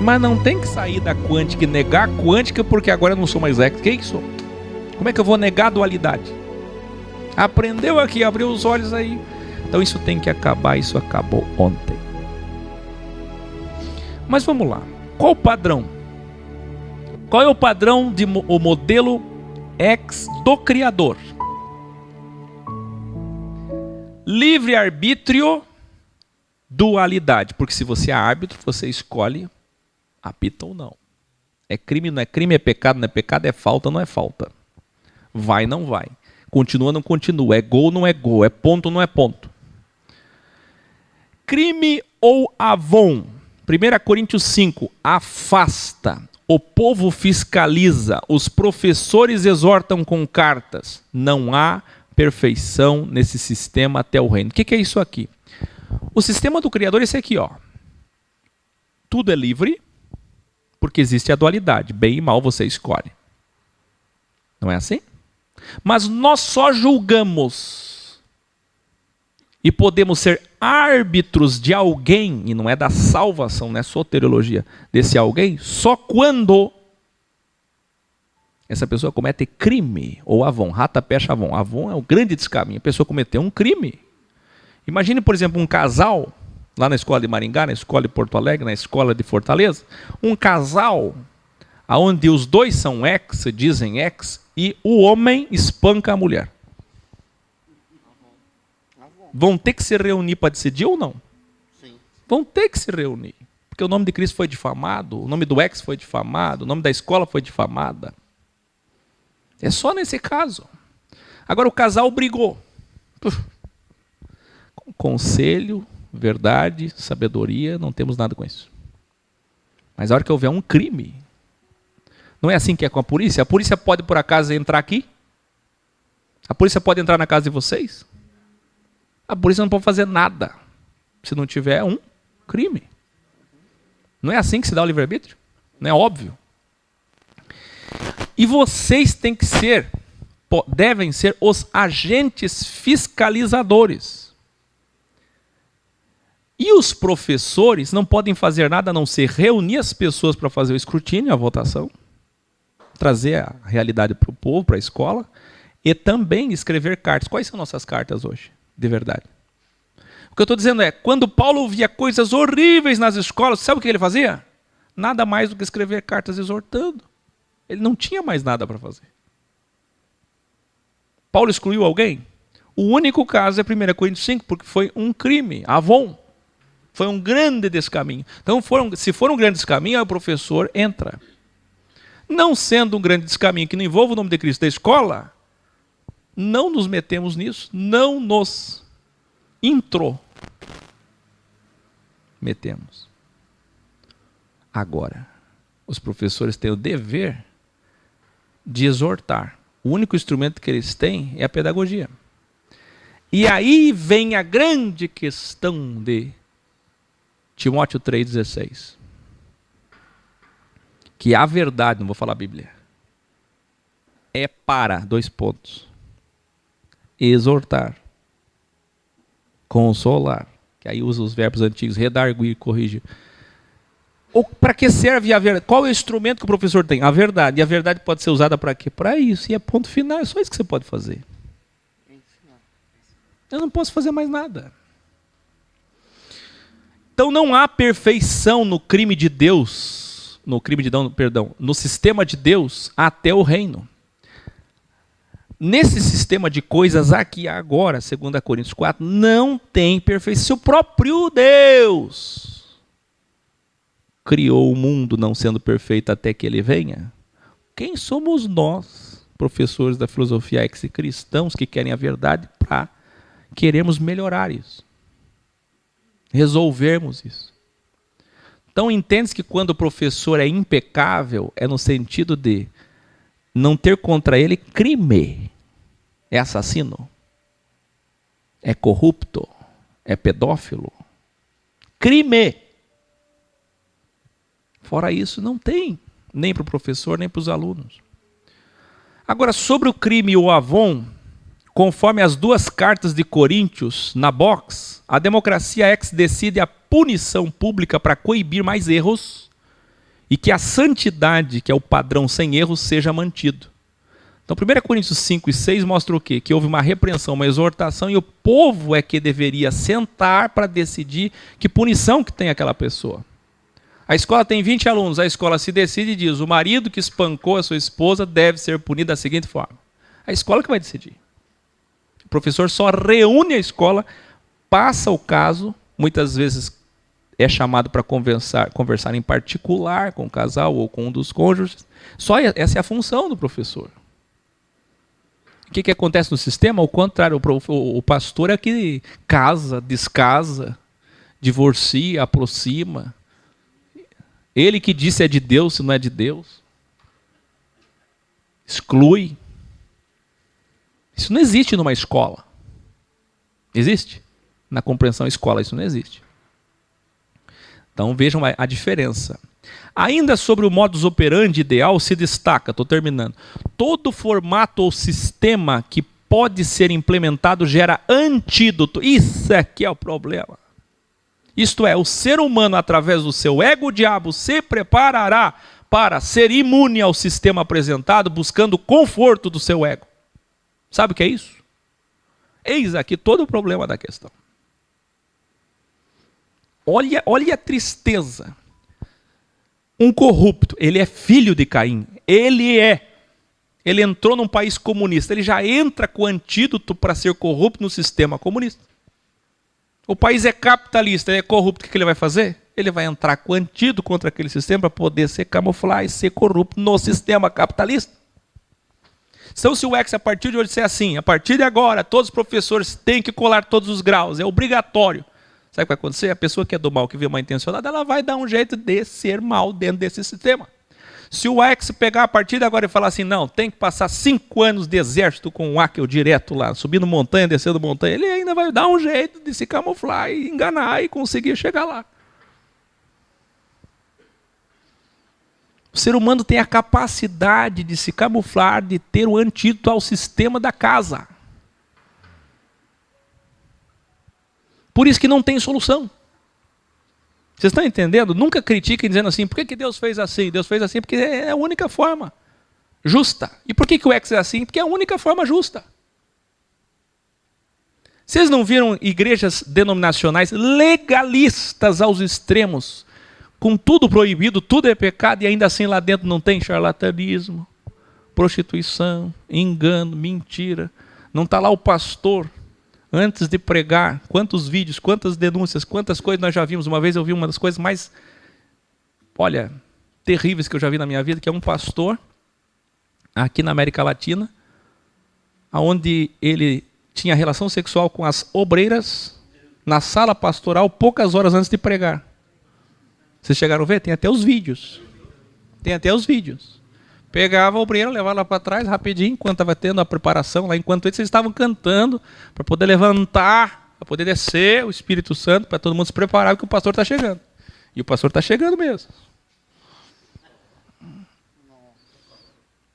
Mas não tem que sair da quântica e negar a quântica porque agora eu não sou mais X. Quem que sou? Como é que eu vou negar a dualidade? Aprendeu aqui, abriu os olhos aí. Então isso tem que acabar, isso acabou ontem. Mas vamos lá. Qual o padrão? Qual é o padrão o modelo X do Criador? Livre-arbítrio, dualidade. Porque se você é árbitro, você escolhe apita ou não. É crime, não é crime, é pecado, não é pecado, é falta, não é falta. Vai, não vai. Continua, não continua. É gol, não é gol. É ponto, não é ponto. Crime ou avon? 1 Coríntios 5. Afasta. O povo fiscaliza. Os professores exortam com cartas. Não há perfeição nesse sistema até o reino. O que é isso aqui? O sistema do Criador é esse aqui, ó. Tudo é livre, porque existe a dualidade. Bem e mal você escolhe. Não é assim? Mas nós só julgamos e podemos ser árbitros de alguém, e não é da salvação, não é soteriologia, desse alguém, só quando essa pessoa comete crime, ou avon, rata, pecha, avon. Avon é o grande descaminho, a pessoa cometeu um crime. Imagine, por exemplo, um casal, lá na escola de Maringá, na escola de Porto Alegre, na escola de Fortaleza, um casal onde os dois são ex, dizem ex, e o homem espanca a mulher. Vão ter que se reunir para decidir ou não? Sim. Vão ter que se reunir. Porque o nome de Cristo foi difamado, o nome do ex foi difamado, o nome da escola foi difamada. É só nesse caso. Agora o casal brigou. Conselho, verdade, sabedoria, não temos nada com isso. Mas a hora que houver um crime, não é assim que é com a polícia? A polícia pode, por acaso, entrar aqui? A polícia pode entrar na casa de vocês? A polícia não pode fazer nada se não tiver um crime. Não é assim que se dá o livre-arbítrio? Não é óbvio? E vocês têm que ser, devem ser os agentes fiscalizadores. E os professores não podem fazer nada a não ser reunir as pessoas para fazer o escrutínio, a votação, trazer a realidade para o povo, para a escola, e também escrever cartas. Quais são nossas cartas hoje, de verdade? O que eu estou dizendo é, quando Paulo via coisas horríveis nas escolas, sabe o que ele fazia? Nada mais do que escrever cartas exortando. Ele não tinha mais nada para fazer. Paulo excluiu alguém? O único caso é 1 Coríntios 5, porque foi um crime, avon. Foi um grande descaminho. Então, se for um grande descaminho, aí o professor entra. Não sendo um grande descaminho que não envolve o nome de Cristo da escola, não nos metemos nisso, não nos intrometemos. Agora, os professores têm o dever de exortar. O único instrumento que eles têm é a pedagogia. E aí vem a grande questão de Timóteo 3,16. Que a verdade, não vou falar a Bíblia, é para, 2 pontos, exortar, consolar, que aí usa os verbos antigos, redarguir, corrigir. Para que serve a verdade? Qual é o instrumento que o professor tem? A verdade. E a verdade pode ser usada para quê? Para isso. E é ponto final, é só isso que você pode fazer. Eu não posso fazer mais nada. Então não há perfeição no crime de Deus, no sistema de Deus até o reino. Nesse sistema de coisas aqui agora, 2 Coríntios 4, não tem perfeição. Se o próprio Deus criou o mundo não sendo perfeito até que ele venha, quem somos nós, professores da filosofia e cristãos, que querem a verdade para queremos melhorar isso? Resolvermos isso. Então entende-se que quando o professor é impecável, é no sentido de não ter contra ele crime. É assassino? É corrupto? É pedófilo? Crime. Fora isso, não tem. Nem para o professor, nem para os alunos. Agora, sobre o crime e o avon, conforme as duas cartas de Coríntios, na box, a democracia ex decide a punição pública para coibir mais erros e que a santidade, que é o padrão sem erros, seja mantido. Então, 1 Coríntios 5 e 6 mostra o quê? Que houve uma repreensão, uma exortação, e o povo é que deveria sentar para decidir que punição que tem aquela pessoa. A escola tem 20 alunos, a escola se decide e diz: o marido que espancou a sua esposa deve ser punido da seguinte forma. A escola que vai decidir. O professor só reúne a escola, passa o caso, muitas vezes é chamado para conversar em particular com o casal ou com um dos cônjuges. Só essa é a função do professor. O que acontece no sistema? Ao contrário, o pastor é que casa, descasa, divorcia, aproxima. Ele que disse é de Deus, se não é de Deus. Exclui. Isso não existe numa escola. Existe? Na compreensão escola isso não existe. Então vejam a diferença. Ainda sobre o modus operandi ideal se destaca, estou terminando, todo formato ou sistema que pode ser implementado gera antídoto. Isso aqui é o problema. Isto é, o ser humano, através do seu ego-diabo, se preparará para ser imune ao sistema apresentado, buscando o conforto do seu ego. Sabe o que é isso? Eis aqui todo o problema da questão. Olha a tristeza. Um corrupto, ele é filho de Caim. Ele entrou num país comunista. Ele já entra com o antídoto para ser corrupto no sistema comunista. O país é capitalista, ele é corrupto. O que ele vai fazer? Ele vai entrar com o antídoto contra aquele sistema para poder se camuflar e ser corrupto no sistema capitalista. Então, se o ex, a partir de hoje, disser assim, a partir de agora, todos os professores têm que colar todos os graus, é obrigatório. Sabe o que vai acontecer? A pessoa que é do mal, que vê mal intencionada, ela vai dar um jeito de ser mal dentro desse sistema. Se o ex pegar a partir de agora e falar assim, não, tem que passar 5 anos de exército com um áquil direto lá, subindo montanha, descendo montanha, ele ainda vai dar um jeito de se camuflar e enganar e conseguir chegar lá. O ser humano tem a capacidade de se camuflar, de ter o antídoto ao sistema da casa. Por isso que não tem solução. Vocês estão entendendo? Nunca critiquem dizendo assim, por que Deus fez assim? Deus fez assim porque é a única forma justa. E por que o ex é assim? Porque é a única forma justa. Vocês não viram igrejas denominacionais legalistas aos extremos, com tudo proibido, tudo é pecado, e ainda assim lá dentro não tem charlatanismo, prostituição, engano, mentira. Não está lá o pastor, antes de pregar, quantos vídeos, quantas denúncias, quantas coisas nós já vimos. Uma vez eu vi uma das coisas mais, terríveis que eu já vi na minha vida, que é um pastor, aqui na América Latina, onde ele tinha relação sexual com as obreiras, na sala pastoral, poucas horas antes de pregar. Vocês chegaram a ver? Tem até os vídeos. Pegava a obreira, levava ela para trás rapidinho, enquanto estava tendo a preparação lá, enquanto eles estavam cantando, para poder levantar, para poder descer o Espírito Santo, para todo mundo se preparar, porque o pastor está chegando. E o pastor está chegando mesmo.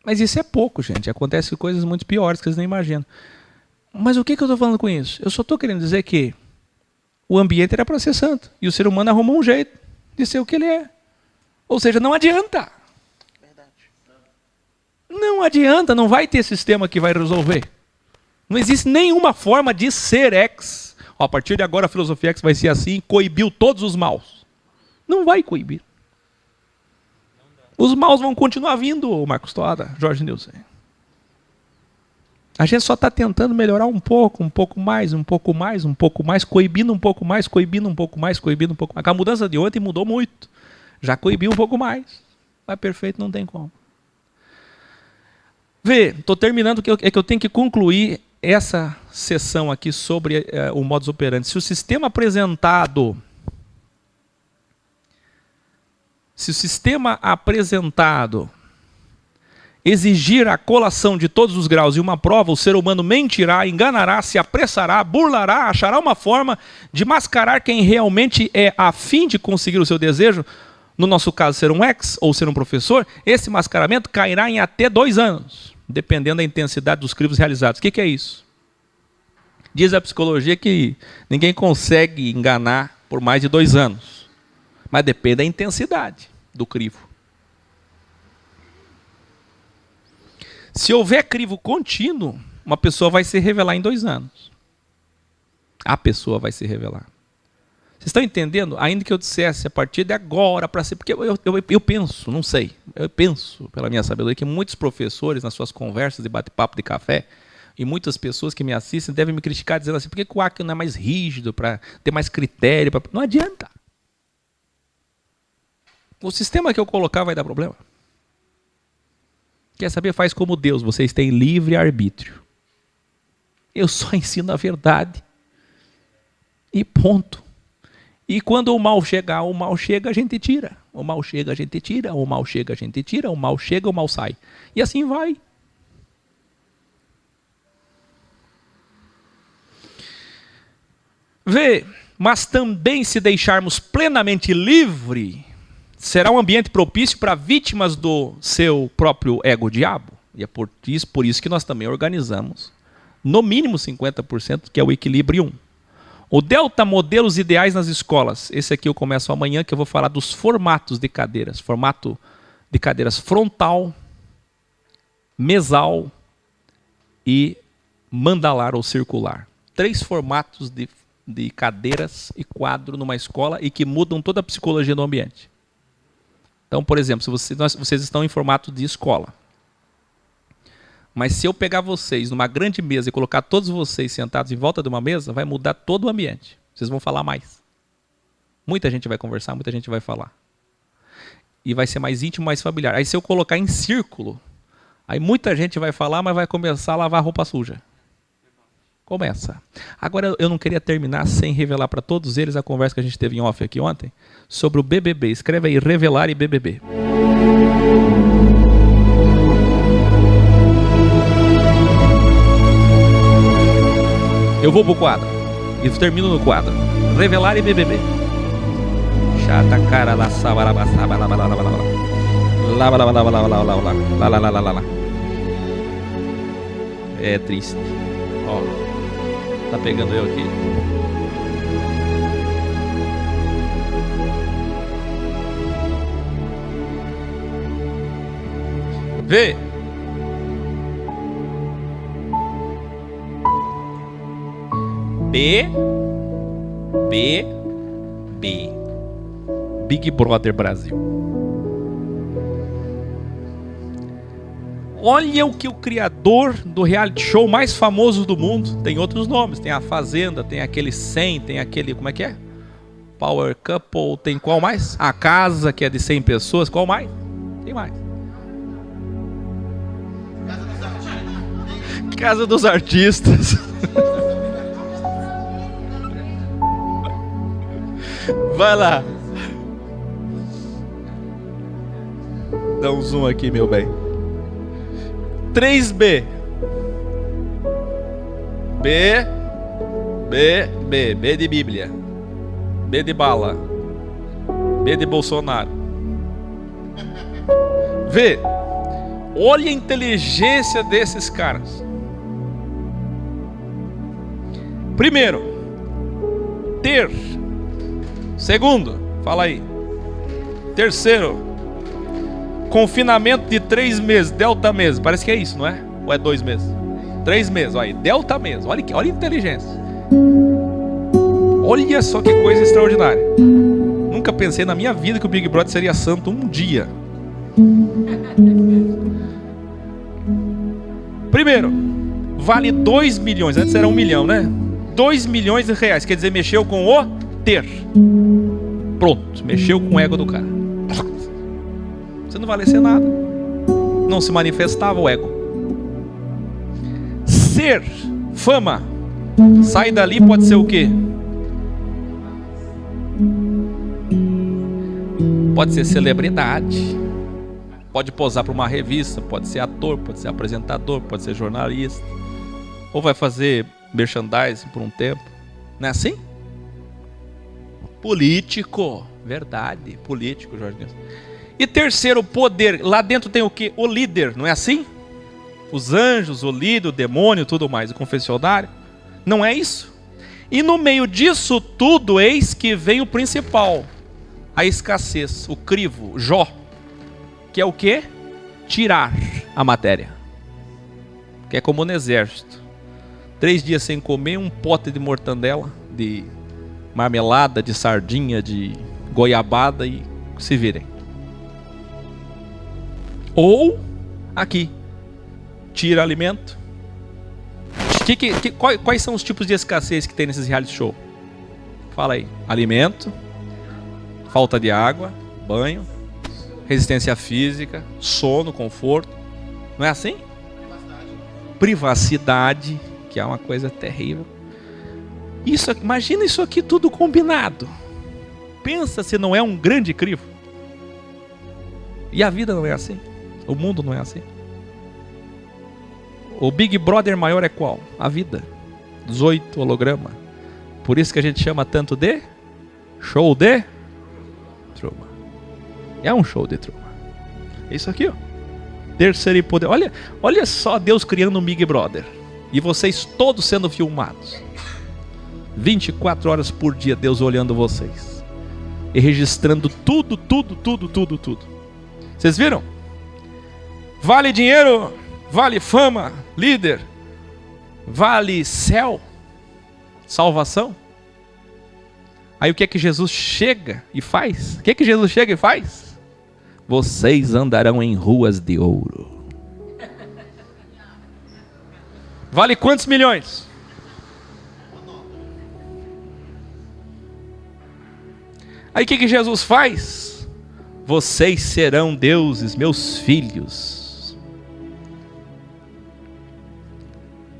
Mas isso é pouco, gente. Acontecem coisas muito piores que vocês nem imaginam. Mas o que eu estou falando com isso? Eu só estou querendo dizer que o ambiente era para ser santo. E o ser humano arrumou um jeito de ser o que ele é. Ou seja, não adianta. Não adianta, não vai ter sistema que vai resolver. Não existe nenhuma forma de ser ex. A partir de agora a filosofia ex vai ser assim, coibiu todos os maus. Não vai coibir. Os maus vão continuar vindo, Marcos Toada, Jorge Nilson. A gente só está tentando melhorar um pouco mais, coibindo um pouco mais. A mudança de ontem mudou muito. Já coibiu um pouco mais. Mas perfeito não tem como. Estou terminando, é que eu tenho que concluir essa sessão aqui sobre o modus operandi. Se o sistema apresentado exigir a colação de todos os graus em uma prova, o ser humano mentirá, enganará, se apressará, burlará, achará uma forma de mascarar quem realmente é a fim de conseguir o seu desejo, no nosso caso ser um ex ou ser um professor. Esse mascaramento cairá em até 2 anos, dependendo da intensidade dos crivos realizados. O que é isso? Diz a psicologia que ninguém consegue enganar por mais de 2 anos, mas depende da intensidade do crivo. Se houver crivo contínuo, uma pessoa vai se revelar em 2 anos. A pessoa vai se revelar. Vocês estão entendendo? Ainda que eu dissesse a partir de agora para ser... Porque eu penso, não sei, eu penso pela minha sabedoria que muitos professores nas suas conversas de bate-papo de café e muitas pessoas que me assistem devem me criticar dizendo assim, por que o Acre não é mais rígido, para ter mais critério? Não adianta. O sistema que eu colocar vai dar problema. Quer saber? Faz como Deus, vocês têm livre arbítrio. Eu só ensino a verdade. E ponto. E quando o mal chegar, o mal chega, a gente tira. O mal chega, a gente tira. O mal chega, a gente tira. O mal chega, o mal sai. E assim vai. Vê, mas também se deixarmos plenamente livre, será um ambiente propício para vítimas do seu próprio ego-diabo. E é por isso que nós também organizamos, no mínimo 50%, que é o equilíbrio 1. O Delta Modelos Ideais nas Escolas. Esse aqui eu começo amanhã, que eu vou falar dos formatos de cadeiras. Formato de cadeiras frontal, mesal e mandalar ou circular. 3 formatos de cadeiras e quadro numa escola e que mudam toda a psicologia do ambiente. Então, por exemplo, se vocês estão em formato de escola, mas se eu pegar vocês numa grande mesa e colocar todos vocês sentados em volta de uma mesa, vai mudar todo o ambiente. Vocês vão falar mais. Muita gente vai conversar, muita gente vai falar. E vai ser mais íntimo, mais familiar. Aí se eu colocar em círculo, aí muita gente vai falar, mas vai começar a lavar roupa suja. Começa. Agora eu não queria terminar sem revelar para todos eles a conversa que a gente teve em off aqui ontem sobre o BBB. Escreve aí, revelar e BBB. Eu vou pro quadro e termino no quadro. Revelar e BBB. Chata cara da sabarabasaba. É triste. Ó, tá pegando eu aqui. Vê. Big Brother Brasil. Olha o que o criador do reality show mais famoso do mundo, tem outros nomes, tem a Fazenda, tem aquele 100, tem aquele, como é que é? Power Couple, tem qual mais? A Casa, que é de 100 pessoas, qual mais? Tem mais. Casa dos Artistas. Vai lá. Dá um zoom aqui, meu bem. 3B. B de Bíblia. B de bala. B de Bolsonaro. V. Olha a inteligência desses caras. Primeiro, ter. Segundo, fala aí. Terceiro, confinamento de 3 meses, delta meses. Parece que é isso, não é? Ou é 2 meses? 3 meses, olha aí, delta meses. Olha a inteligência. Olha só que coisa extraordinária. Nunca pensei na minha vida que o Big Brother seria santo um dia. Primeiro, vale 2 milhões. Antes era 1 milhão, né? 2 milhões de reais. Quer dizer, mexeu com o ter. Pronto, mexeu com o ego do cara. Você não valia ser nada. Não se manifestava o ego. Ser, fama. Sai dali, pode ser o quê? Pode ser celebridade. Pode posar para uma revista, pode ser ator, pode ser apresentador, pode ser jornalista. Ou vai fazer merchandising por um tempo. Não é assim? Político. Verdade, político, Jorge Nilson. E terceiro, o poder. Lá dentro tem o quê? O líder, não é assim? Os anjos, o líder, o demônio, tudo mais, o confessionário. Não é isso? E no meio disso tudo, eis que vem o principal. A escassez, o crivo, Jó. Que é o quê? Tirar a matéria. Que é como no exército. 3 dias sem comer, um pote de mortandela, de marmelada, de sardinha, de goiabada e se virem. Ou, aqui, tira alimento. Quais são os tipos de escassez que tem nesses reality show? Fala aí. Alimento, falta de água, banho, resistência física, sono, conforto. Não é assim? Privacidade, que é uma coisa terrível. Imagina isso aqui tudo combinado. Pensa se não é um grande crivo. E a vida não é assim. O mundo não é assim. O Big Brother maior é qual? A vida. 18 holograma. Por isso que a gente chama tanto de show de Truman. É um show de Truman. É isso aqui, ó. Terceiro e poder. Olha só Deus criando um Big Brother. E vocês todos sendo filmados. 24 horas por dia Deus olhando vocês. E registrando tudo. Vocês viram? Vale dinheiro, vale fama, líder, vale céu, salvação. Aí o que é que Jesus chega e faz? O que é que Jesus chega e faz? Vocês andarão em ruas de ouro. Vale quantos milhões? Aí o que Jesus faz? Vocês serão deuses, meus filhos.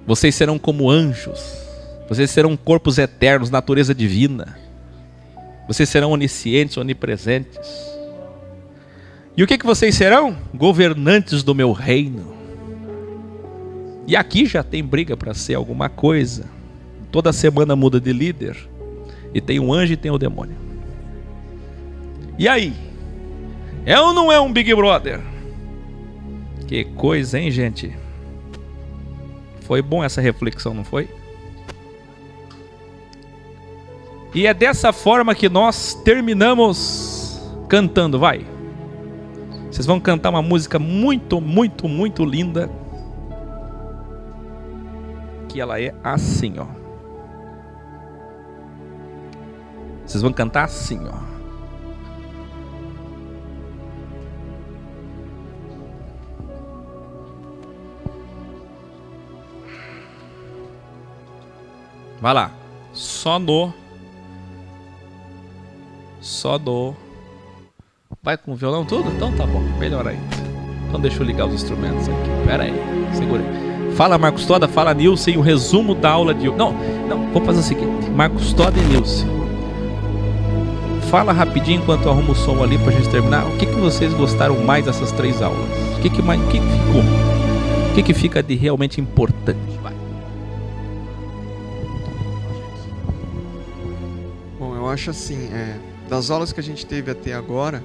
Vocês serão como anjos. Vocês serão corpos eternos, natureza divina. Vocês serão oniscientes, onipresentes. E o que vocês serão? Governantes do meu reino. E aqui já tem briga para ser alguma coisa. Toda semana muda de líder. E tem um anjo e tem o demônio. E aí? É ou não é um Big Brother? Que coisa, hein, gente? Foi bom essa reflexão, não foi? E é dessa forma que nós terminamos cantando, vai. Vocês vão cantar uma música muito linda. Que ela é assim, ó. Vocês vão cantar assim, ó. Vai lá. Só do. Vai com o violão tudo? Então tá bom. Melhor ainda. Então deixa eu ligar os instrumentos aqui. Pera aí. Segura aí. Fala Marcos Toda, fala Nilson. O resumo da aula de... Não. Vamos fazer o seguinte. Marcos Toda e Nilson. Fala rapidinho enquanto eu arrumo o som ali pra gente terminar. O que vocês gostaram mais dessas 3 aulas? O que ficou? O que fica de realmente importante? Vai. Eu acho assim, das aulas que a gente teve até agora,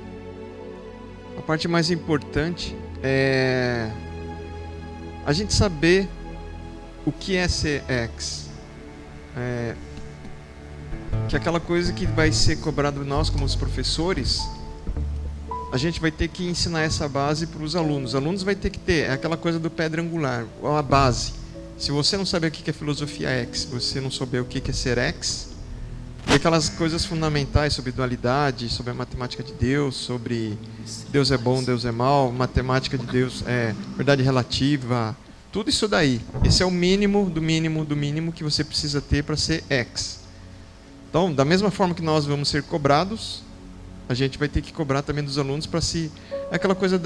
a parte mais importante é a gente saber o que é ser ex. Que é aquela coisa que vai ser cobrado nós como os professores, a gente vai ter que ensinar essa base para os alunos. Os alunos vai ter que ter aquela coisa do pedra angular, a base. Se você não saber o que é filosofia ex, você não souber o que é ser ex, e aquelas coisas fundamentais sobre dualidade, sobre a matemática de Deus, sobre Deus é bom, Deus é mal, matemática de Deus é verdade relativa, tudo isso daí. Esse é o mínimo do mínimo que você precisa ter para ser ex. Então, da mesma forma que nós vamos ser cobrados, a gente vai ter que cobrar também dos alunos para se... É aquela coisa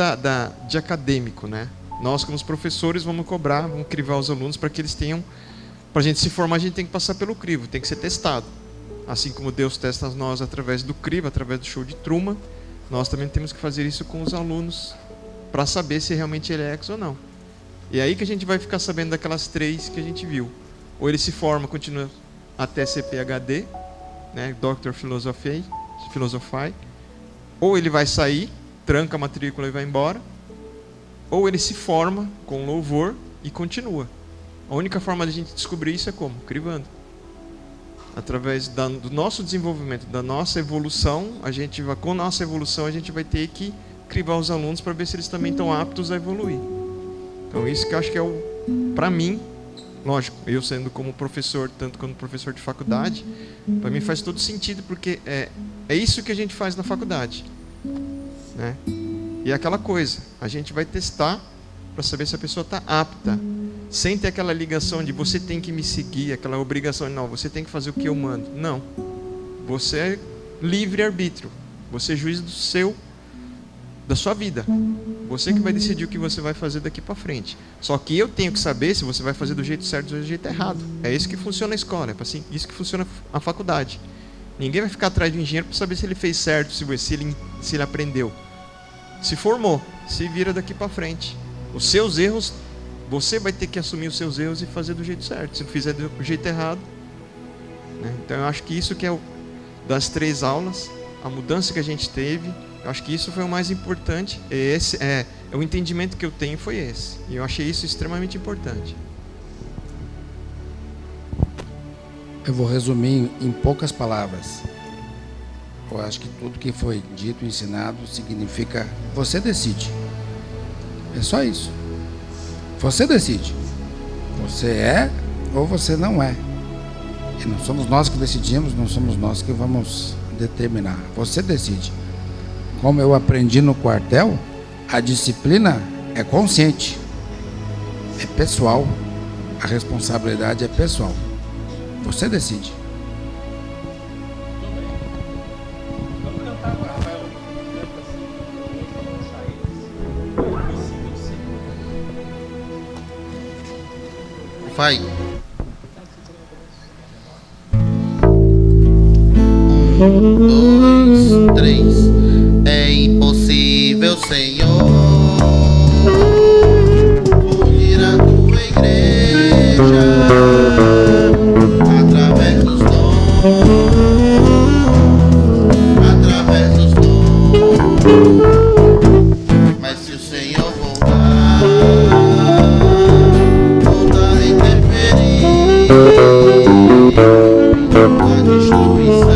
de acadêmico, né? Nós, como os professores, vamos cobrar, vamos crivar os alunos para que eles tenham... Para a gente se formar, a gente tem que passar pelo crivo, tem que ser testado. Assim como Deus testa nós através do crivo, através do show de Truman, nós também temos que fazer isso com os alunos para saber se realmente ele é ex ou não. E é aí que a gente vai ficar sabendo daquelas 3 que a gente viu. Ou ele se forma, continua até ser PhD, né, Dr. Philosophy, ou ele vai sair, tranca a matrícula e vai embora, ou ele se forma com louvor e continua. A única forma de a gente descobrir isso é como? Crivando. Através do nosso desenvolvimento, da nossa evolução, com nossa evolução a gente vai ter que crivar os alunos para ver se eles também estão aptos a evoluir. Então isso que eu acho que é para mim, lógico, eu sendo como professor, tanto como professor de faculdade, para mim faz todo sentido, porque é isso que a gente faz na faculdade, né? E é aquela coisa, a gente vai testar para saber se a pessoa está apta, sem ter aquela ligação de você tem que me seguir, aquela obrigação de não, você tem que fazer o que eu mando. Não, você é livre-arbítrio, você é juiz da sua vida, você que vai decidir o que você vai fazer daqui para frente. Só que eu tenho que saber se você vai fazer do jeito certo ou do jeito errado. É isso que funciona a escola, é assim, isso que funciona a faculdade. Ninguém vai ficar atrás do engenheiro para saber se ele fez certo, se ele aprendeu. Se formou, se vira daqui para frente. Os seus erros, você vai ter que assumir os seus erros e fazer do jeito certo. Se não fizer do jeito errado, né? Então eu acho que isso que é das 3 aulas, a mudança que a gente teve, eu acho que isso foi o mais importante. O entendimento que eu tenho foi esse. E eu achei isso extremamente importante. Eu vou resumir em poucas palavras. Eu acho que tudo que foi dito e ensinado significa você decide. É só isso. Você decide. Você é ou você não é. E não somos nós que decidimos, não somos nós que vamos determinar. Você decide. Como eu aprendi no quartel, a disciplina é consciente, é pessoal, a responsabilidade é pessoal. Você decide. Vamos cantar agora, Rafael. Vai. 1, 2, 3. É impossível, Senhor, unir a tua igreja através dos dons, mas se o Senhor voltar a interferir a destruição,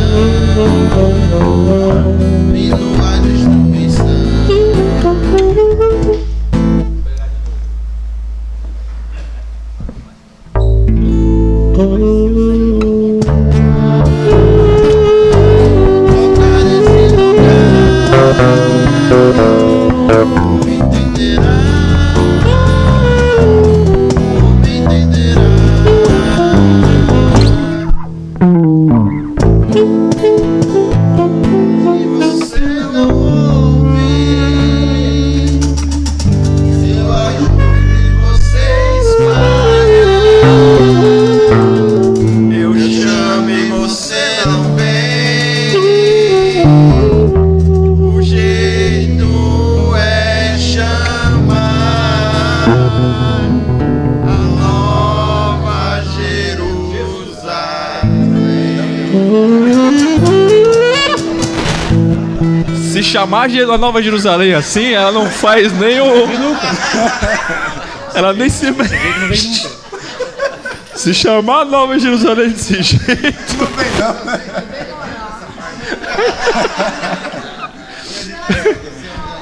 Se chamar a Nova Jerusalém assim, ela não faz nem o... Ela nem se mexe. Se chamar a Nova Jerusalém desse jeito... Não vem não, né?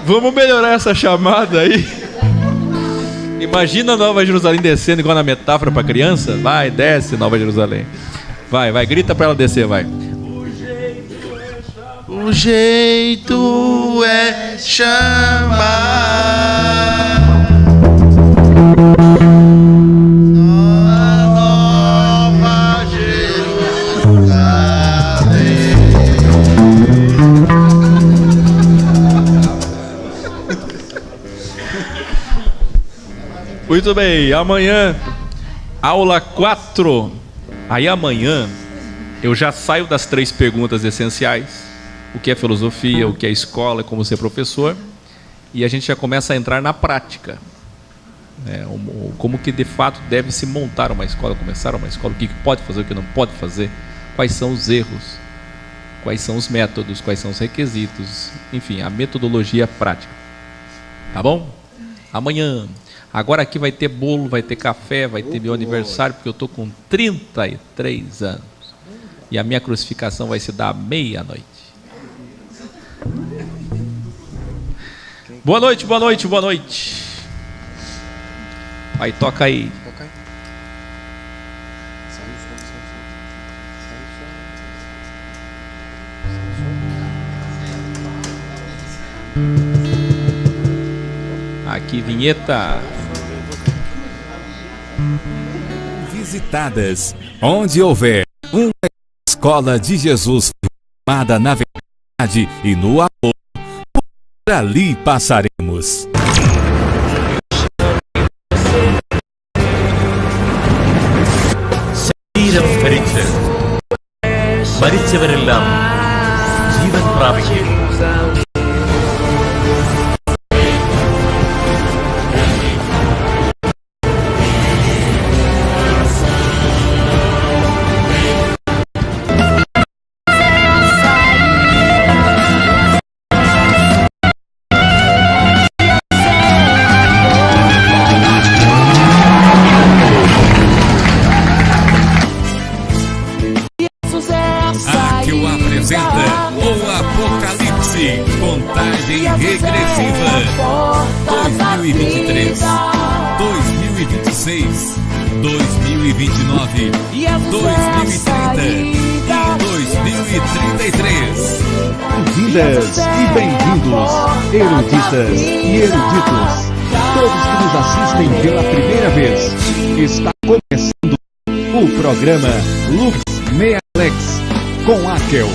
Vamos melhorar essa chamada aí. Imagina a Nova Jerusalém descendo igual na metáfora para criança. Vai, desce Nova Jerusalém. Vai, grita para ela descer, vai. O jeito é chamar a Nova Jerusalém. Muito bem, amanhã, aula 4. Aí amanhã eu já saio das 3 perguntas essenciais. O que é filosofia, o que é escola, como ser professor. e a gente já começa a entrar na prática. Como que de fato deve se montar uma escola, começar uma escola, o que pode fazer, o que não pode fazer, quais são os erros, quais são os métodos, quais são os requisitos, enfim, a metodologia prática. Tá bom? Amanhã. Agora aqui vai ter bolo, vai ter café, vai ter meu aniversário, porque eu estou com 33 anos. E a minha crucificação vai se dar à meia-noite. Boa noite, boa noite, boa noite. Aí, toca aí. Aqui, vinheta. Visitadas, onde houver uma escola de Jesus formada na verdade e no amor, por ali passaremos. ശരീരം ധരിച്ച് മരിച്ചവരെല്ലാം ജീവൻ പ്രാപിക്കും. Contagem regressiva 2023, 2026, 2029, 2030 e 2033. Bem-vindas e bem-vindos, eruditas e eruditos, todos que nos assistem pela primeira vez. Está começando o programa Lux Meia Lex com Akel.